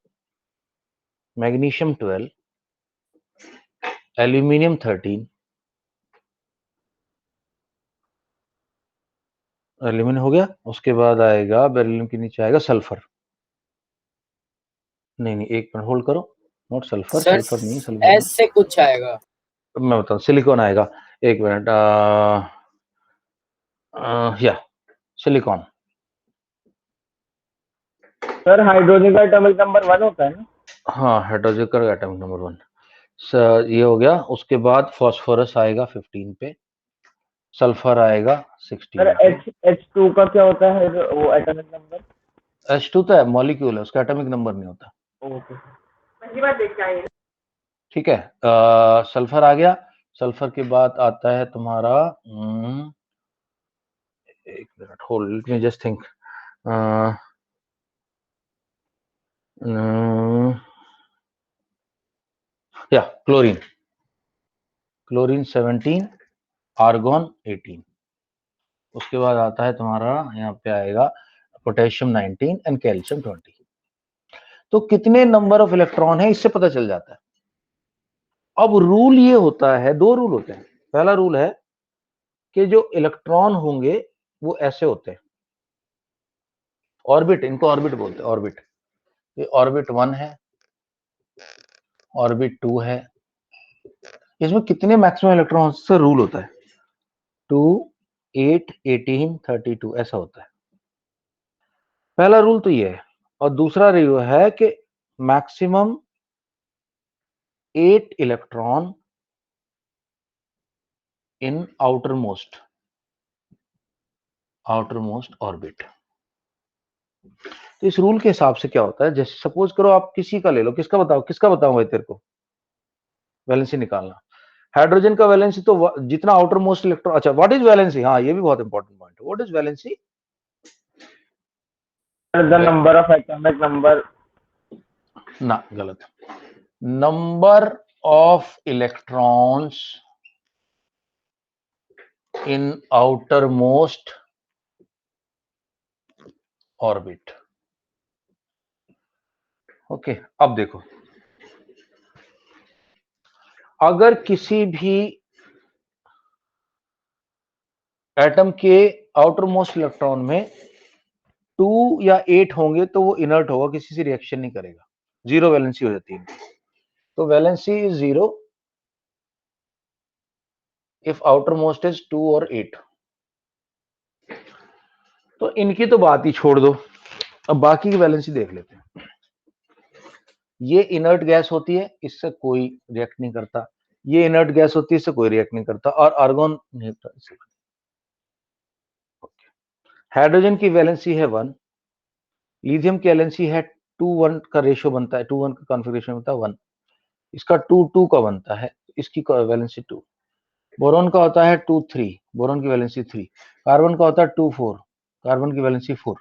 मैग्नीशियम 12, एल्यूमिनियम 13, एल्यूमिनियम हो गया। उसके बाद आएगा बेरिलियम के नीचे आएगा सल्फर। नहीं, 1 मिनट होल्ड करो, नॉट सल्फर, सर सल्फर नहीं, सल्फर एस से कुछ आएगा। मैं बताऊं, सिलिकॉन आएगा। 1 मिनट, या सिलिकॉन। सर हाइड्रोजन का एटॉमिक नंबर 1 होता है ना? हाँ, हाइड्रोजन का एटॉमिक नंबर 1 ये हो गया। उसके बाद फास्फोरस आएगा 15 पे, सल्फर आएगा सर 16 पे। H2 का क्या होता है वो एटॉमिक नंबर? H2 तो है, मॉलिक्यूल है, उसका एटॉमिक नंबर नहीं होता। ओके। ठीक है, सल्फर आ गया। सल्फर के बाद आता है तुम्हारा 1 minute hold, let me just think. या क्लोरीन 17, आर्गोन 18, उसके बाद आता है तुम्हारा यहाँ पे आएगा पोटेशियम 19 एंड कैल्शियम 20। तो कितने नंबर ऑफ इलेक्ट्रॉन है इससे पता चल जाता है। अब रूल ये होता है, दो रूल होते हैं। पहला रूल है कि जो इलेक्ट्रॉन होंगे वो ऐसे होते हैं, ऑर्बिट, इनको ऑर्बिट बोलते हैं, ऑर्बिट। ये ऑर्बिट 1 है, ऑर्बिट 2 है। इसमें कितने मैक्सिमम इलेक्ट्रॉन से रूल होता है 2, 8, 18, 32 ऐसा होता है। पहला रूल तो ये है। और दूसरा रूल है कि maximum 8 electron in outermost orbit. तो इस रूल के हिसाब से क्या होता है, जैसे सपोज करो आप किसी का ले लो, किसका बताऊं भाई तेरे को, वैलेंसी निकालना। हाइड्रोजन का वैलेंसी तो जितना आउटर मोस्ट इलेक्ट्रॉन, अच्छा व्हाट इज वैलेंसी, हाँ ये भी बहुत इंपॉर्टेंट पॉइंट है, what is valency? The number of atomic number, ना गलत, number of electrons in outer most orbit. Okay, अब देखो, अगर किसी भी एटम के आउटर मोस्ट इलेक्ट्रॉन में 2 या 8 होंगे तो वो इनर्ट होगा, किसी से रिएक्शन नहीं करेगा, जीरो वैलेंसी हो जाती है। तो valency is 0 if outer most is 2 और 8। तो इनकी तो बात ही छोड़ दो, अब बाकी की वैलेंसी देख लेते हैं। ये इनर्ट गैस होती है, इससे कोई रिएक्ट नहीं करता। ये इनर्ट गैस होती है, इससे कोई रिएक्ट नहीं करता। और आर्गन नहीं होता। हाइड्रोजन की वैलेंसी है 1, लिथियम की वैलेंसी है 2:1 का रेशियो बनता है, 2:1 का कॉन्फ़िगरेशन बनता है 1, इसका 2:2 का बनता है, इसकी वैलेंसी 2। बोरॉन का होता है 2:3, बोरॉन की वैलेंसी 3। कार्बन का होता है 2:4, कार्बन की वैलेंसी 4।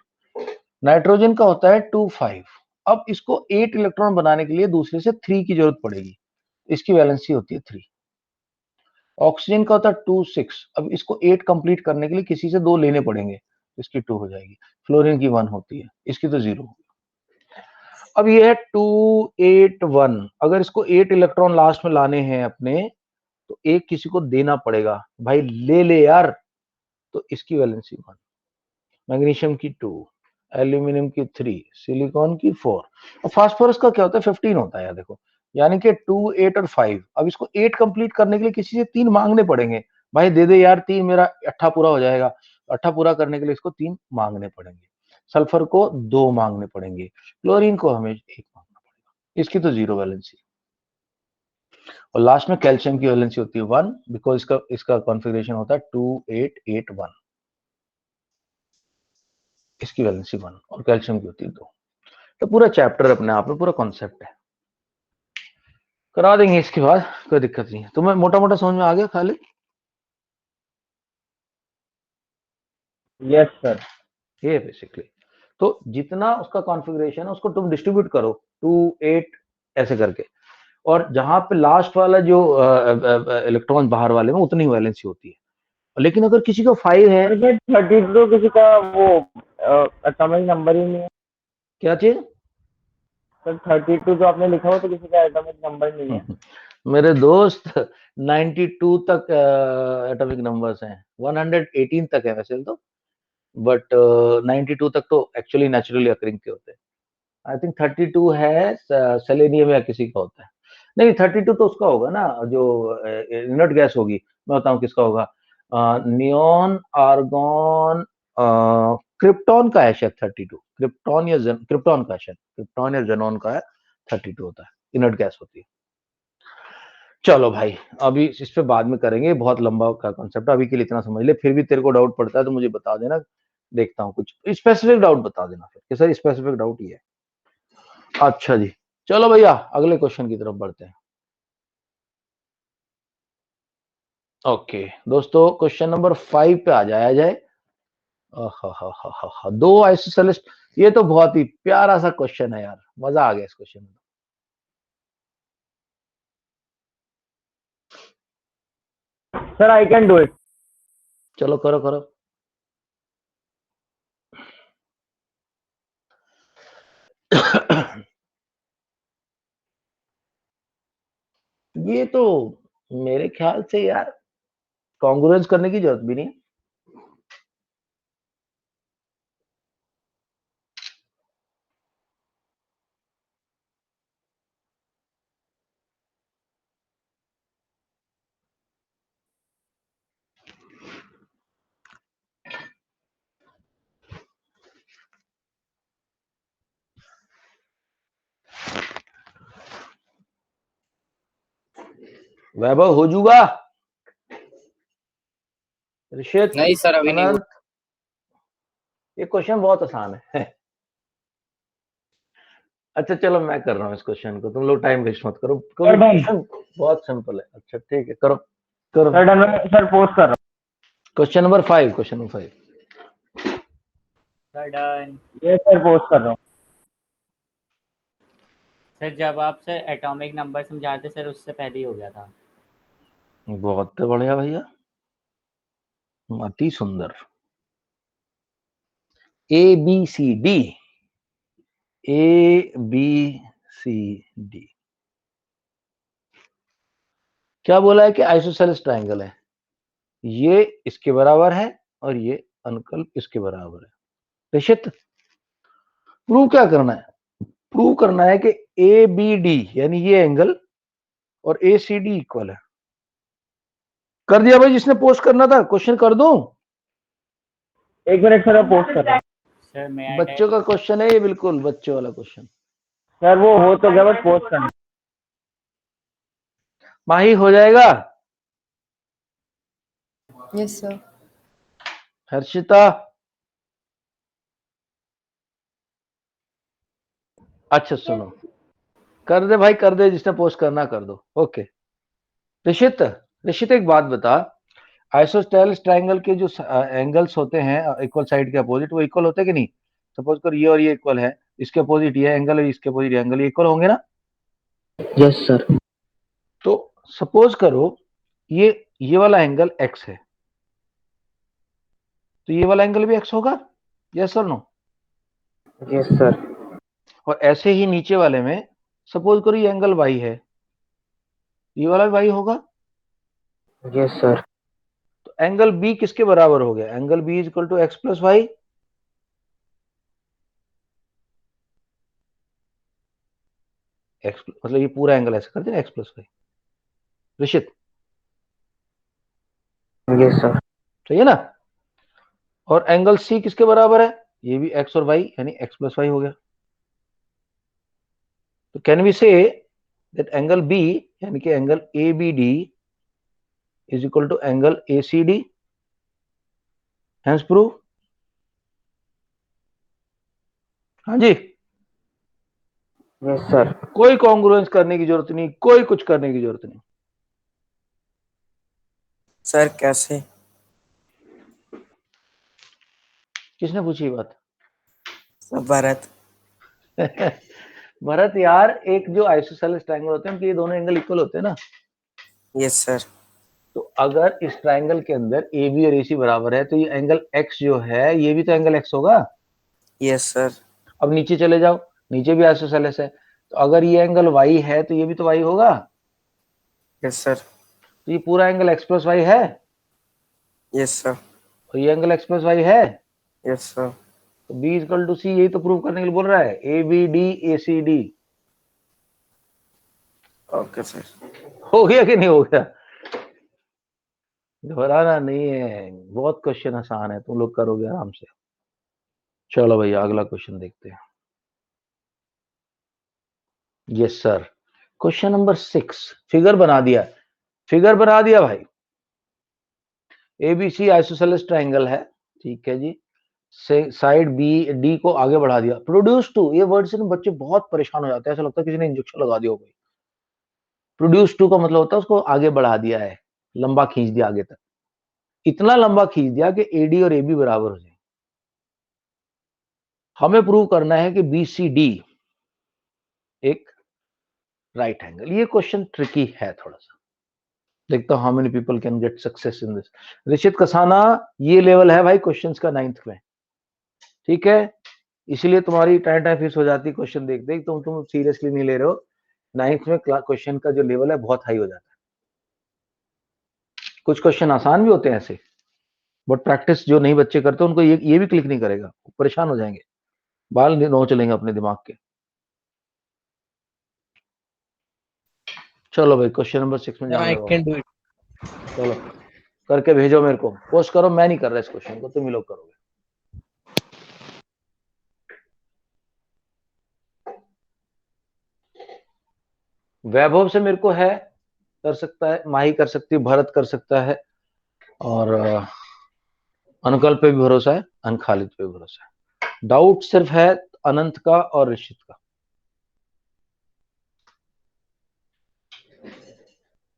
नाइट्रोजन का होता है 2:5। अब इसको 8 इलेक्ट्रॉन बनाने के लिए दूसरे से 3 की जरूरत पड़ेगी, इसकी वैलेंसी होती है 3। ऑक्सीजन का होता है 2:6। अब इसको 8 कंप्लीट करने के लिए किसी से 2 लेने पड़ेंगे, इसकी 2 हो जाएगी। फ्लोरीन की 1 होती है, इसकी तो 0 होगी। अब ये है 2, 8, 1। अगर इसको 8 इलेक्ट्रॉन लास्ट में लाने हैं अपने, तो एक किसी को देना पड़ेगा, भाई ले ले यार। तो इसकी वैलेंसी 1, मैग्नीशियम की 2, एल्यूमिनियम की 3, सिलिकॉन की 4। और फास्फोरस का क्या होता है 15 होता है यार, देखो, यानी कि 2, 8 और 5। अब इसको 8 कंप्लीट करने के लिए किसी से 3 मांगने पड़ेंगे, भाई दे दे यार 3, मेरा 8 पूरा हो जाएगा। 8 पूरा करने के लिए इसको 3 मांगने पड़ेंगे। सल्फर को 2 मांगने पड़ेंगे, क्लोरीन को हमें 1 मांगना पड़ेगा, इसकी तो 0 वैलेंसी। और लास्ट में कैल्शियम की वैलेंसी होती है 1, बिकॉज इसका कॉन्फ़िगरेशन होता है 2, 8, 8, 1। इसकी वैलेंसी 1 और कैल्शियम की होती है 2। तो पूरा चैप्टर अपने आप में पूरा कॉन्सेप्ट है, करा देंगे इसके बाद, कोई दिक्कत नहीं है। तुम्हें मोटा मोटा समझ में आ गया खाली? Yes sir. ये बेसिकली, तो जितना उसका कॉन्फ़िगरेशन है उसको तुम डिस्ट्रीब्यूट करो 2, 8 ऐसे करके, और जहां पे लास्ट वाला जो इलेक्ट्रॉन बाहर वाले में उतनी वैलेंसी होती है। लेकिन अगर किसी का 5 है, 32 किसी का वो एटॉमिक नंबर ही नहीं है क्या चीज सर। 32 जो आपने लिखा हुआ तो किसी का एटॉमिक नंबर नहीं है। मेरे दोस्त 92 तक एटॉमिक नंबर्स हैं, 118 तक है वैसे तो, बट 92 तक तो एक्चुअली नेचुरली अकरिंग के होते हैं। आई थिंक 32 है सेलेनियम या किसी का होता है। नहीं, 32 तो उसका होगा ना जो इनर्ट गैस होगी। मैं बताऊं किसका होगा, नियॉन, आर्गॉन, क्रिप्टॉन का है शायद 32। क्रिप्टॉन या क्रिप्टॉन का, शायद क्रिप्टॉन या जेनॉन का है, 32 होता है, इनर्ट गैस होती है। चलो भाई, अभी इस पे बाद में करेंगे, बहुत लंबा का कॉन्सेप्ट, अभी के लिए इतना समझ ले। फिर भी तेरे को डाउट पड़ता है तो मुझे बता देना, देखता हूँ कुछ स्पेसिफिक डाउट बता देना फिर कि सर स्पेसिफिक डाउट ही है। अच्छा जी, चलो भैया अगले क्वेश्चन की तरफ बढ़ते हैं। ओके दोस्तों, क्वेश्चन नंबर 5 पे आ जाया जाए। दो आइसोसेलेस, ये तो बहुत ही प्यारा सा क्वेश्चन है यार, मजा आ गया इस क्वेश्चन में। Sir I can do it. चलो करो करो। ये तो मेरे ख्याल से यार कॉन्ग्रुएंस करने की जरूरत भी नहीं है। वैभव हो जाऊगा? ऋषित, नहीं सर अभी नहीं हुआ। अनंत, ये क्वेश्चन बहुत आसान है। अच्छा चलो मैं कर रहा हूँ इस क्वेश्चन को, तुम लोग टाइम वेस्ट मत करो, सर डन। क्वेश्चन बहुत सिंपल है। अच्छा ठीक है, करो करो। सर डन, मैं सर पोस्ट कर रहा question number 5, question number 5। Sir done. हूँ। ये सर पोस्ट कर रहा हूँ। सर जब आप सर एटॉमिक नंबर समझाते सर उससे पहले ही हो गया था। बहुत बढ़िया भैया, अति सुंदर। A B C D, A B C D. क्या बोला है कि आइसोसेलेस ट्रायंगल है, ये इसके बराबर है और ये अनुकल्प इसके बराबर है। निश्चित प्रूव क्या करना है? प्रूव करना है कि ए बी डी यानी ये एंगल और ए सी डी इक्वल है। कर दिया भाई जिसने पोस्ट करना था, क्वेश्चन कर दूं? एक मिनट सर, पोस्ट कर रहा हूँ। सर मैं बच्चों का क्वेश्चन है ये, बिल्कुल बच्चों वाला क्वेश्चन। सर वो हो तो गया, बस पोस्ट करना। माही हो जाएगा? Yes, sir. हर्षिता? अच्छा सुनो, कर दे भाई कर दे, जिसने पोस्ट करना कर दो। ओके ऋषित, ऋषित एक बात बता, आइसोसेलेस ट्रायंगल के जो एंगल्स होते हैं इक्वल साइड के अपोजिट, वो इक्वल होते हैं कि नहीं? सपोज करो ये और ये इक्वल है, इसके अपोजिट ये एंगल है, इसके अपोजिट एंगल, ये इक्वल होंगे ना? Yes sir. तो सपोज करो ये वाला एंगल x है, तो ये वाला एंगल भी x होगा, यस और नो? Yes sir. और ऐसे ही नीचे वाले में सपोज करो ये एंगल y है, ये वाला भी y होगा। Yes sir. तो एंगल b किसके बराबर हो गया? Angle b is equal to x plus y. मतलब ये पूरा एंगल ऐसे कर देना x plus y. Rishit yes sir. सही है ना? और एंगल c किसके बराबर है? ये भी x और y यानी x प्लस वाई हो गया। तो can we say that angle b यानी कि angle ABD is equal to angle ACD, hence prove. हाँ जी, यस सर। कोई कॉन्ग्रुएंस करने की जरूरत नहीं, कोई कुछ करने की जरूरत नहीं। सर कैसे? किसने पूछी ये बात? सर भरत। भरत यार, एक जो आइसोसेलेस ट्रायंगल होते हैं उनके ये दोनों एंगल इक्वल होते हैं ना? Yes sir. तो अगर इस ट्रायंगल के अंदर AB और AC बराबर है, तो ये एंगल x जो है ये भी तो एंगल x होगा। Yes sir. अब नीचे चले जाओ, नीचे भी आइसोसेलेस है, तो अगर ये एंगल y है तो ये भी तो y होगा। Yes sir. तो ये पूरा एंगल x प्लस वाई है, यस सर। और ये एंगल x प्लस वाई है। Yes sir. तो B इक्वल टू C, यही तो प्रूव करने के लिए बोल रहा है, ABD ACD। Okay sir. हो गया कि नहीं हो गया? घबराना नहीं है, बहुत क्वेश्चन आसान है, तुम लोग करोगे आराम से। चलो भैया अगला क्वेश्चन देखते हैं। Yes sir, question number 6। Figure बना दिया, फिगर बना दिया भाई। ABC आइसोसेलेस ट्रायंगल है, ठीक है जी। साइड बी डी को आगे बढ़ा दिया। प्रोड्यूस टू, ये वर्ड से ना बच्चे बहुत परेशान हो जाते हैं, ऐसा लगता है किसी ने इंजेक्शन लगा दिया हो। प्रोड्यूस टू का मतलब होता है उसको आगे बढ़ा दिया है, लंबा खींच दिया आगे तक, इतना लंबा खींच दिया कि AD और AB बराबर हो जाए। हमें प्रूव करना है कि BCD एक राइट एंगल। ये क्वेश्चन ट्रिकी है थोड़ा सा, देखता हूं how many people can get success in this. Rishit Kasana, ये लेवल है भाई क्वेश्चंस का 9th में, ठीक है, इसलिए तुम्हारी टाइम फिक्स हो जाती क्वेश्चन देख देख, तुम सीरियसली नहीं ले रहे हो। 9th में क्वेश्चन का जो लेवल है बहुत हाई हो जाता है। कुछ क्वेश्चन आसान भी होते हैं ऐसे, बट प्रैक्टिस जो नहीं बच्चे करते उनको ये भी क्लिक नहीं करेगा, परेशान हो जाएंगे, बाल नोच लेंगे अपने दिमाग के। चलो भाई क्वेश्चन नंबर 6 में Sir, जान I लगाओ। can do it. चलो करके भेजो मेरे को, पोस्ट करो, मैं नहीं कर रहा इस क्वेश्चन को, तुम ही लोग करोगे। वैभव से मेरे को है, कर सकता है, माही कर सकती है, भरत कर सकता है, और अनुकल्प पे भी भरोसा है, अनखालिद पे भी भरोसा है। डाउट सिर्फ है अनंत का और ऋषित का।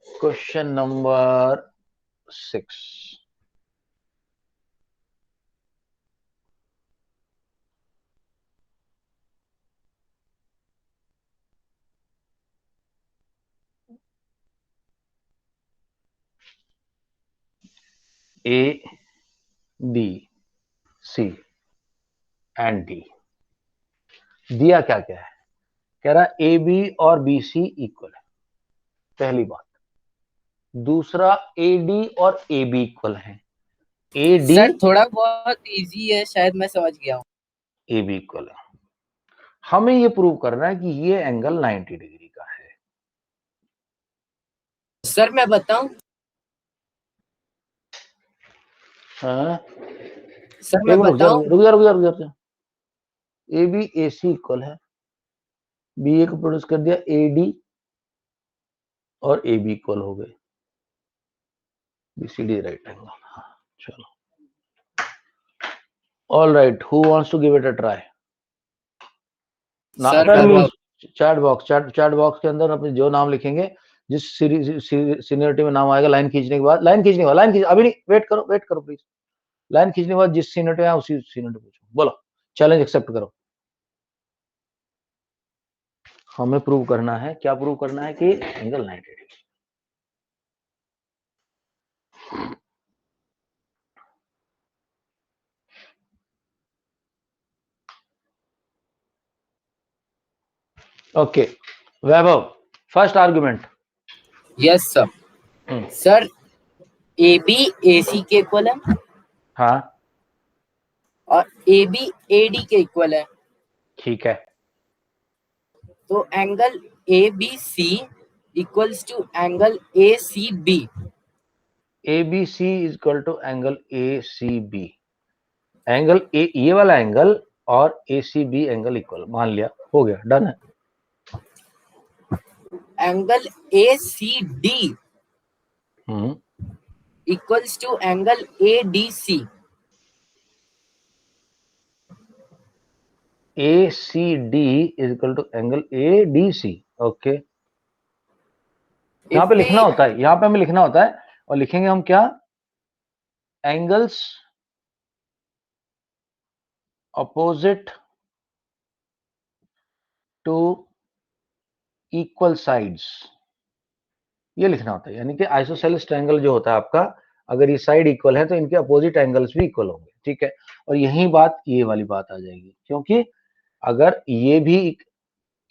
Question number 6, A, B, C and D दिया क्या क्या है, कह रहा AB और BC इक्वल है, पहली बात। दूसरा AD और AB इक्वल है, AD सर थोड़ा बहुत इजी है, शायद मैं समझ गया हूँ। AB इक्वल है। हमें ये प्रूव करना है कि ये एंगल 90 डिग्री का है। सर मैं बताऊं? हाँ? सर मैं रुक जा बताऊं? रुक जा रुक जा रुक जा रुक जा। AB AC इक्वल है, BA को प्रोड्यूस कर दिया, AD और AB इक्वल हो गए, BCD राइट एंगल। हाँ चलो, all right, who wants to give it a try? Sir chat box के अंदर अपने जो नाम लिखेंगे, जिस सीनियरिटी में नाम आएगा, लाइन खींचने के बाद, लाइन खींच, अभी नहीं, वेट करो प्लीज। लाइन खींचने के बाद जिस सीनियरिटी में उसी सीनियरिटी पूछो, बोलो, चैलेंज एक्सेप्ट करो। हमें प्रूव करना है, क्या प्रूव करना है कि angle 90 degree. Okay Vaibhav, first argument. Yes sir. Sir AB AC के इक्वल है हाँ और AB AD के इक्वल है, ठीक है, तो angle ABC equals to angle ACB। ABC is equal to angle ACB। Angle A, ये वाला एंगल और ACB एंगल इक्वल, मान लिया, हो गया, डन है। Angle ACD equals to angle ADC। ACD is equal to angle ADC। Okay, यहाँ पे लिखना होता है, यहाँ पे हमें लिखना होता है, और लिखेंगे हम क्या, angles opposite to equal sides, ये लिखना होता है। यानी कि आइसोसेलेस ट्रायंगल जो होता है आपका, अगर ये साइड इक्वल है तो इनके अपोजिट एंगल्स भी इक्वल होंगे, ठीक है। और यही बात, ये वाली बात आ जाएगी, क्योंकि अगर ये भी,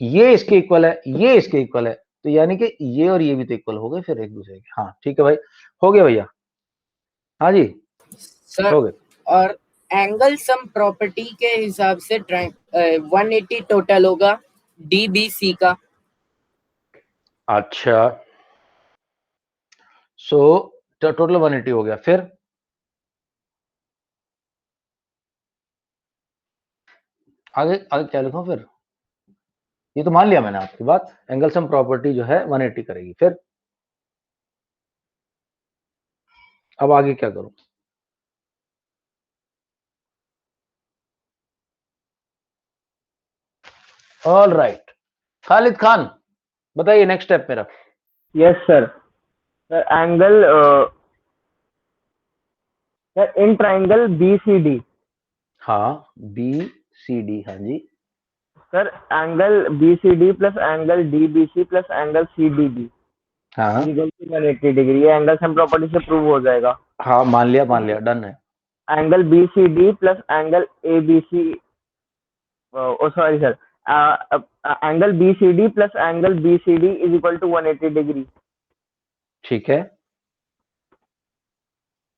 ये इसके इक्वल है, ये इसके इक्वल है, तो यानी कि ये और ये भी तो इक्वल हो गए फिर एक दूसरे के। हाँ ठीक है भाई, हो गया भैया, हाँ जी सर हो गए। और एंगल सम प्रॉपर्टी के हिसाब से 180 टोटल होगा DBC का। अच्छा, सो टोटल 180 हो गया, फिर आगे आगे क्या लिखूं फिर? ये तो मान लिया मैंने आपकी बात, एंगल सम प्रॉपर्टी जो है 180 करेगी, फिर अब आगे क्या करूं? ऑल राइट, खालिद खान बताइए नेक्स्ट स्टेप मेरा। Yes sir. Sir angle sir in triangle BCD। हाँ, BCD सी डी, हाँ जी। Sir angle B C D plus angle D B C plus angle C D B हाँ इक्वल टू 180 डिग्री, ये एंगल सम प्रॉपर्टी से प्रूव हो जाएगा। हाँ, मान लिया, डन है। Angle B C D plus angle A B C, oh sorry sir, angle B C D plus angle B C D is equal to 180 degree. ठीक है।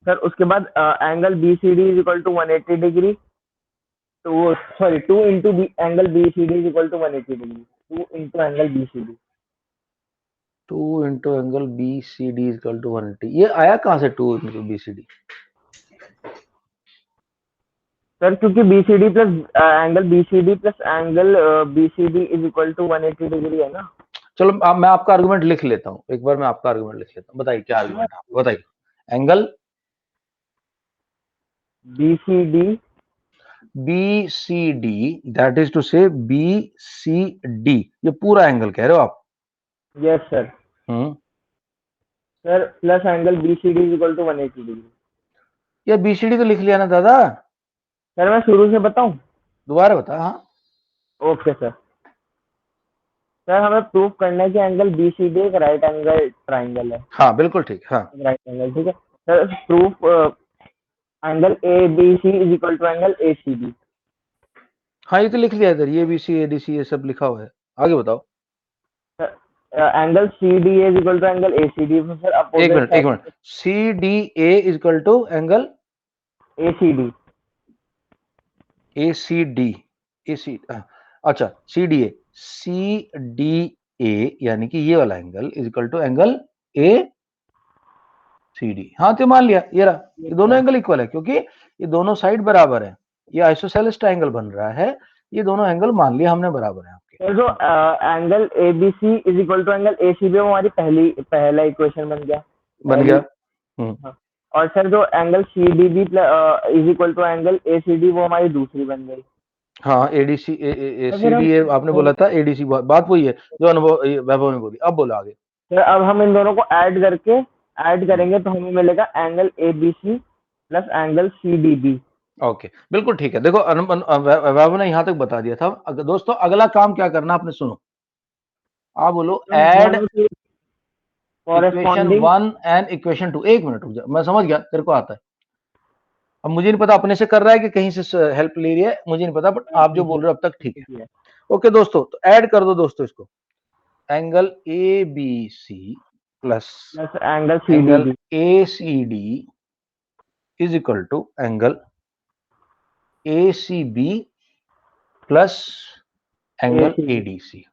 सर उसके बाद angle B C D is equal to 180 degree, तो sorry 2 into angle B C D is equal to 180 degree, 2 into angle B C D. 2 into angle B C D equal to 180, ये आया कहाँ से 2 इंटू बी सी डी? सर क्योंकि B C D plus angle B C D plus angle B C D is equal to 180 degree है ना। चलो मैं आपका आर्गुमेंट लिख लेता हूँ, एक बार मैं आपका आर्गुमेंट लिख लेता हूँ। बताइए क्या आर्गुमेंट है आपका, बताइए। Angle B C D, that is to say B C D, ये पूरा एंगल कह रहे हो आप? Yes sir. Sir plus angle B C D is equal to 180 degree. ये बी सी डी तो लिख लिया ना दादा? सर मैं शुरू से बताऊं? दोबारा बता। हाँ ओके सर। सर हमें प्रूव करना है कि एंगल बी सी डी एक राइट एंगल ट्राइंगल है। हाँ बिल्कुल ठीक, हाँ राइट एंगल, ठीक है sir. Proof angle A B C is equal to angle A C B. हाँ, ये तो लिख लिया इधर, ये बी सी ए डी सी ये सब लिखा हुआ है, आगे बताओ। Angle C D A is equal to angle A C D. Sir एक मिनट, C D A is equal to angle A C D, A C D, A C, अच्छा सी डी ए यानी कि ये वाला angle is equal to angle A C D. हाँ तो मान लिया, ये रहा, ये दोनों एंगल इक्वल है क्योंकि ये दोनों साइड बराबर है, ये आइसोसेलेस ट्रायंगल बन रहा है, ये दोनों एंगल मान लिया हमने बराबर है आपके। सर जो angle A B C is equal to angle A C B, वो हमारी पहला इक्वेशन बन गया। हाँ। और सर जो angle C D B is equal to angle A C D, वो हमारी दूसरी बन गई। हाँ एडीसी सी डी आपने बोला था, एडीसी बात वही है जो अनुभव वैभव ने बोली। अब बोलो आगे। सर अब हम इन दोनों को ऐड करेंगे तो हमें मिलेगा angle A B C plus angle C D B. Okay बिल्कुल ठीक है। देखो वैभव ने यहाँ तक बता दिया था। दोस्तों अगला काम क्या करना आपने, सुनो आप बोलो ऐड इक्वेशन 1 एंड इक्वेशन 2। एक मिनट रुक जा, मैं समझ गया, तेरे को आता है। अब मुझे नहीं पता अपने से कर रहा है कि कहीं से हेल्प ले रही है, मुझे नहीं पता, बट आप जो बोल रहे हो अब तक ठीक है। ओके दोस्तों, तो ऐड कर दो दोस्तों इसको, angle A B C plus angle A C D is equal to angle A C B plus angle A D C.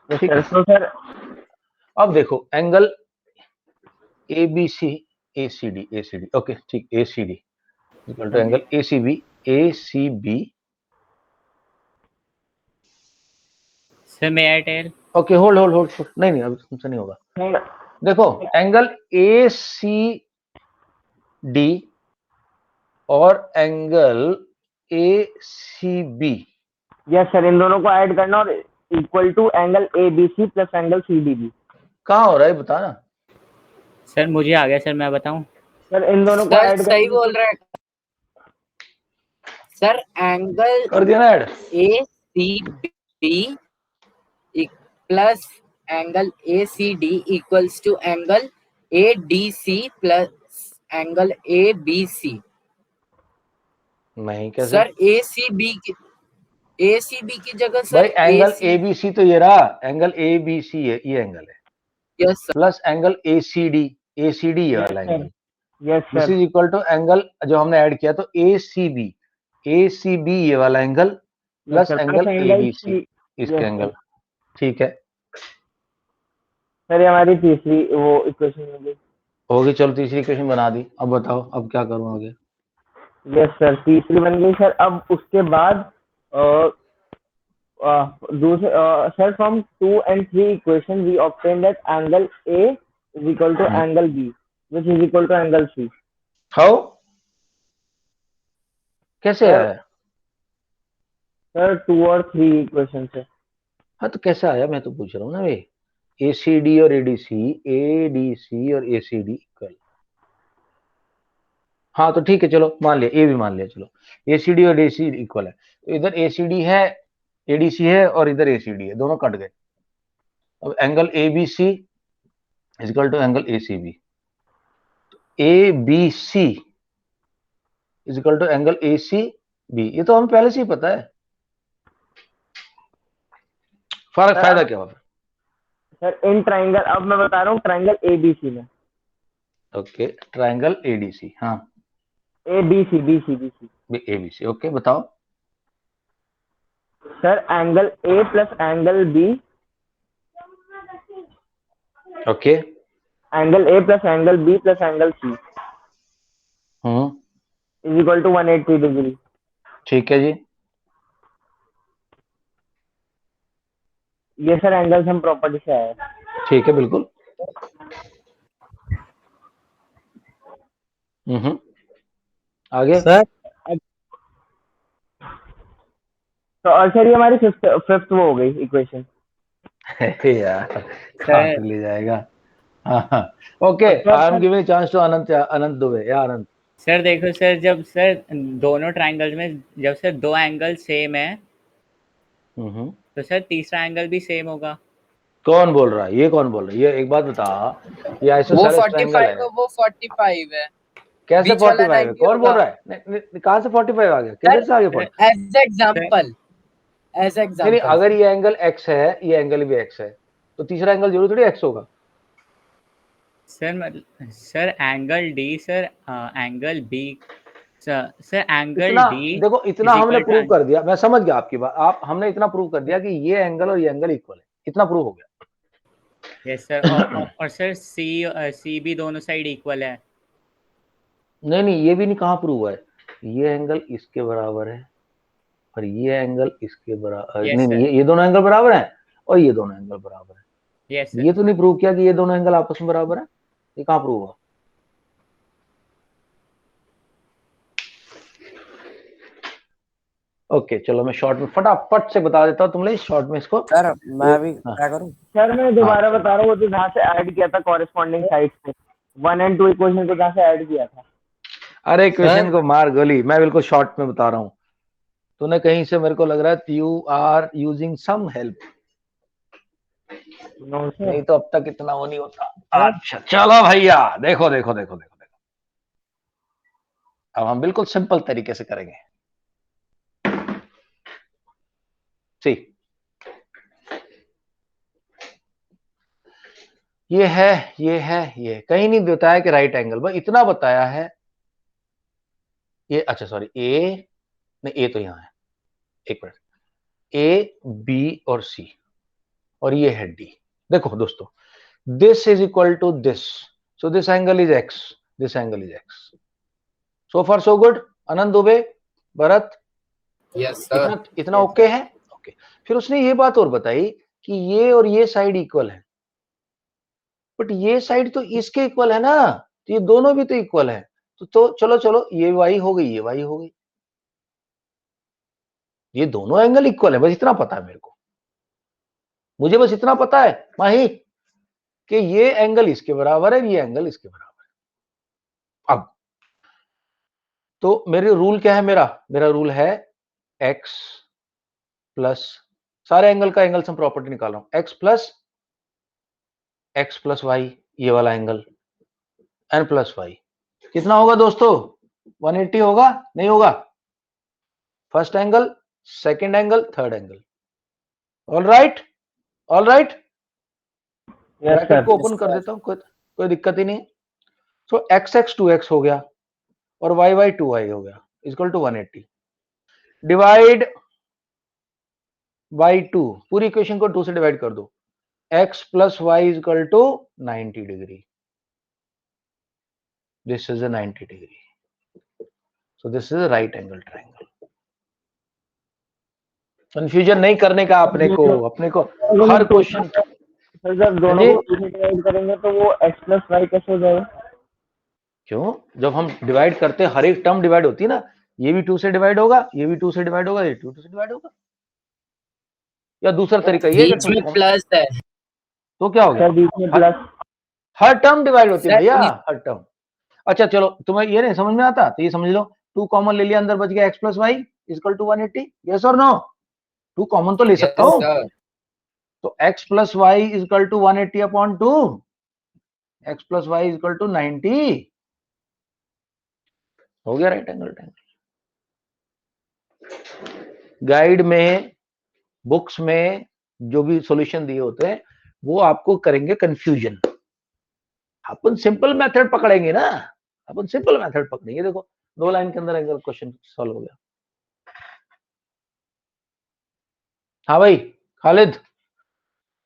ठीक है। सर अब देखो angle A B C A C D, okay ठीक, A C D equal to angle A C B. Sir may I tell? Okay hold, नहीं अभी तुमसे नहीं होगा। देखो एंगल ए सी डी और angle A C B, yes sir, इन दोनों को ऐड करना और equal to angle A B C plus angle C D B. कहाँ हो रहा है बता ना। सर मुझे आ गया सर, मैं बताऊं? सर इन दोनों को ऐड सही बोल रहा है सर। एंगल कर दिया ना add, A C B plus angle A C D equals to angle A D C plus angle A B C. नहीं कैसे सर ए सी बी की जगह सर भाई एंगल ए बी सी तो ये रहा, एंगल ए बी सी है, ये एंगल है, yes sir, plus angle A C D ये वाला angle, yes this sir, is equal to angle जो हमने ऐड किया तो ए सी बी ये वाला angle plus angle A B C इसके एंगल। ठीक है सर ये हमारी तीसरी वो इक्वेशन होगी। चलो तीसरी इक्वेशन बना दी, अब बताओ अब क्या करूँ आगे। यस सर, तीसरी बन गई सर। अब उसके बाद दूसरे sir from 2 and 3 equation we obtain that angle A is equal to angle B which is equal to angle C. How, कैसे आया सर 2 और 3 इक्वेशन से। हाँ तो कैसे आया मैं तो पूछ रहा हूँ ना भाई। ए सी डी और ए डी सी और ए सी डी इक्वल, हाँ तो ठीक है, चलो मान लिया, ए भी मान लिया, चलो एसीडी और एसी इक्वल है, तो इधर एसीडी है, एडीसी है, और इधर एसीडी है, दोनों कट गए। अब angle A B C equal to angle A C B, A B C equal to angle A C B, ये तो हमें पहले से ही पता है, फर्क सर, फायदा क्या होगा? सर इन ट्राइंगल, अब मैं बता रहा हूँ ट्राइंगल एबीसी में, ओके, ट्राइंगल एडीसी, हाँ ABC BC BC ABC, okay बताओ। Sir angle A plus angle B, okay, angle A plus angle B plus angle C is equal to 180 degree. ठीक है जी, ये सर एंगल्स हम प्रॉपर्टी से आए हैं। ठीक है, बिल्कुल। आगे सर तो और सर ये हमारी फिफ्थ वो हो गई इक्वेशन। यार कहाँ से ले जाएगा। हाँ okay, I am giving chance to Anant, Anant Dubey या अनंत। सर देखो सर, जब सर दोनों ट्रायंगल्स में जब सर दो एंगल सेम है तो सर तीसरा एंगल भी सेम होगा। कौन बोल रहा है, ये कौन बोल रहा है, ये एक बात बता, ये वो आइसोसेलेस ट्रायंगल 45 है। है, वो 45 है। कैसे बीच वाला 45 है, 90 कौन बोल होगा। रहा है? कहाँ से 45 आ गया, किधर से आ गया 45? एज एग्जांपल, एज नहीं एग्जांपल अगर ये एंगल x है, ये एंगल भी x है, तो तीसरा एंगल जरूर थोड़ी x होगा। Sir angle D sir, angle B sir angle इतना डी देखो, इतना हमने प्रूव कर दिया, मैं समझ गया आपकी बात, आप हमने इतना प्रूव कर दिया कि ये एंगल और ये एंगल इक्वल है, इतना प्रूव हो गया। यस सर, और सर सी भी दोनों साइड इक्वल है। नहीं ये भी नहीं, कहाँ प्रूव है, ये एंगल इसके बराबर है और ये एंगल इसके बराबर, Yes, नहीं ये दोनों एंगल बराबर हैं और ये दोनों एंगल बराबर है। यस सर, ये तो नहीं प्रूव किया कि ये दोनों एंगल आपस में बराबर है, ये कहाँ प्रूव हुआ? ओके चलो मैं शॉर्ट में फटाफट से बता देता हूँ, तुम लोग शॉर्ट में इसको। सर मैं भी हाँ। क्या करूं? सर मैं दोबारा बता रहा हूँ, वो तो जहाँ से ऐड किया था कॉरेस्पॉन्डिंग साइड से 1 और 2 इक्वेशन को जहाँ से ऐड किया था। अरे क्वेश्चन को मार गोली, मैं बिल्कुल शॉर्ट में बता रहा हूँ, तूने कहीं से मेरे को लग रहा है you are using some help, नहीं तो अब तक इतना वो नहीं होता। अच्छा चलो भैया, देखो देखो देखो देखो देखो, अब हम बिल्कुल सिंपल तरीके से करेंगे। सी ये है, ये कहीं नहीं बताया कि राइट एंगल, बस इतना बताया है ये, अच्छा सॉरी ए नहीं, ए तो यहां है, एक मिनट, ए बी और सी और ये है डी। देखो दोस्तों, this is equal to this, so this angle is x, this angle is x, so far so good. Anand Dubey, Bharat, yes sir, इतना ओके है? ओके। फिर उसने ये बात और बताई कि ये और ये साइड इक्वल है, बट ये साइड तो इसके इक्वल है ना, तो ये दोनों भी तो इक्वल है, तो चलो चलो ये y हो गई, ये y हो गई, ये दोनों एंगल इक्वल है, बस इतना पता है मेरे को, मुझे बस इतना पता है माही कि ये एंगल इसके बराबर है, ये एंगल इसके बराबर है। अब तो मेरे रूल क्या है, मेरा रूल है x प्लस, सारे एंगल का एंगल सम प्रॉपर्टी निकाल रहा हूं, x प्लस y, ये वाला एंगल n प्लस y, कितना होगा दोस्तों? 180 होगा, नहीं होगा? First angle, second angle, third angle, all right, all right. Bracket को ओपन कर देता हूं, कोई दिक्कत ही नहीं। सो एक्स एक्स 2x हो गया और y y 2y हो गया, इक्वल टू 180 डिवाइड बाई 2, पूरी इक्वेशन को 2 से डिवाइड कर दो, x plus y equal to 90 degree, this is a 90 degree, so this is a right angle triangle. Confusion नहीं करने का अपने को हर क्वेश्चन। सर जब दोनों को 2 से डिवाइड करेंगे तो वो x प्लस वाई कैसे हो जाएगा? क्यों, जब हम डिवाइड करते हैं हर एक टर्म डिवाइड होती है ना, ये भी 2 से डिवाइड होगा, ये भी 2 से डिवाइड होगा, ये 2 से डिवाइड होगा, या दूसरा तरीका ये बीच में प्लस है तो क्या हो गया? सर बीच में प्लस, हर टर्म डिवाइड होती है सर, भैया, हर टर्म। अच्छा चलो, तुम्हें ये नहीं समझ में आता तो ये समझ लो, 2 कॉमन ले लिया, अंदर बच गया x plus y equal to 180। Yes और नो? 2 कॉमन तो ले सकता हूँ, तो x plus y equal to 180 upon 2, x plus y equal to 90 हो गया राइट एंगल ट्रायंगल। गाइड में, बुक्स में जो भी सॉल्यूशन दिए होते हैं वो आपको करेंगे कंफ्यूजन। अपन सिंपल मेथड पकड़ेंगे ना, अपन सिंपल मेथड पकड़ेंगे। देखो 2 लाइन के अंदर एंगल क्वेश्चन सॉल्व हो गया। हाँ भाई Khalid,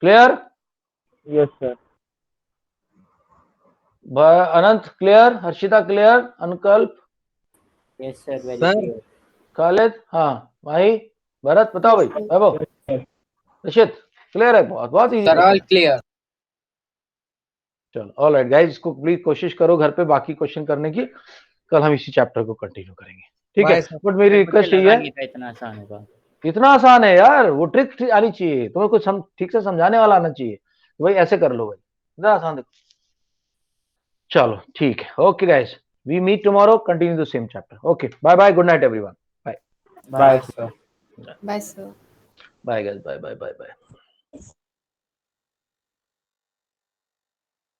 clear? Yes sir. Anant clear? Harshita clear? Ankalp? Yes sir, very Sir. Clear. Khalid? हाँ भाई। भरत बताओ भाई। वैभव, रशिद क्लियर है? बहुत बहुत इजी। Sir all clear. चलो ऑलराइट गाइस, इसको प्लीज कोशिश करो घर पे बाकी क्वेश्चन करने की। कल हम इसी चैप्टर को कंटिन्यू करेंगे, ठीक है? Bye, sir. बट मेरी रिक्वेस्ट यही है, इतना आसान होगा? इतना आसान है यार, वो ट्रिक आनी चाहिए तुम्हें, कुछ ठीक से समझाने वाला आना चाहिए। भाई ऐसे कर लो भाई, इतना आसान देखो। चलो ठीक है, okay guys, we meet tomorrow, continue the same chapter. Okay bye bye, good night everyone, bye bye sir. Bye, sir. Bye guys, bye bye bye bye.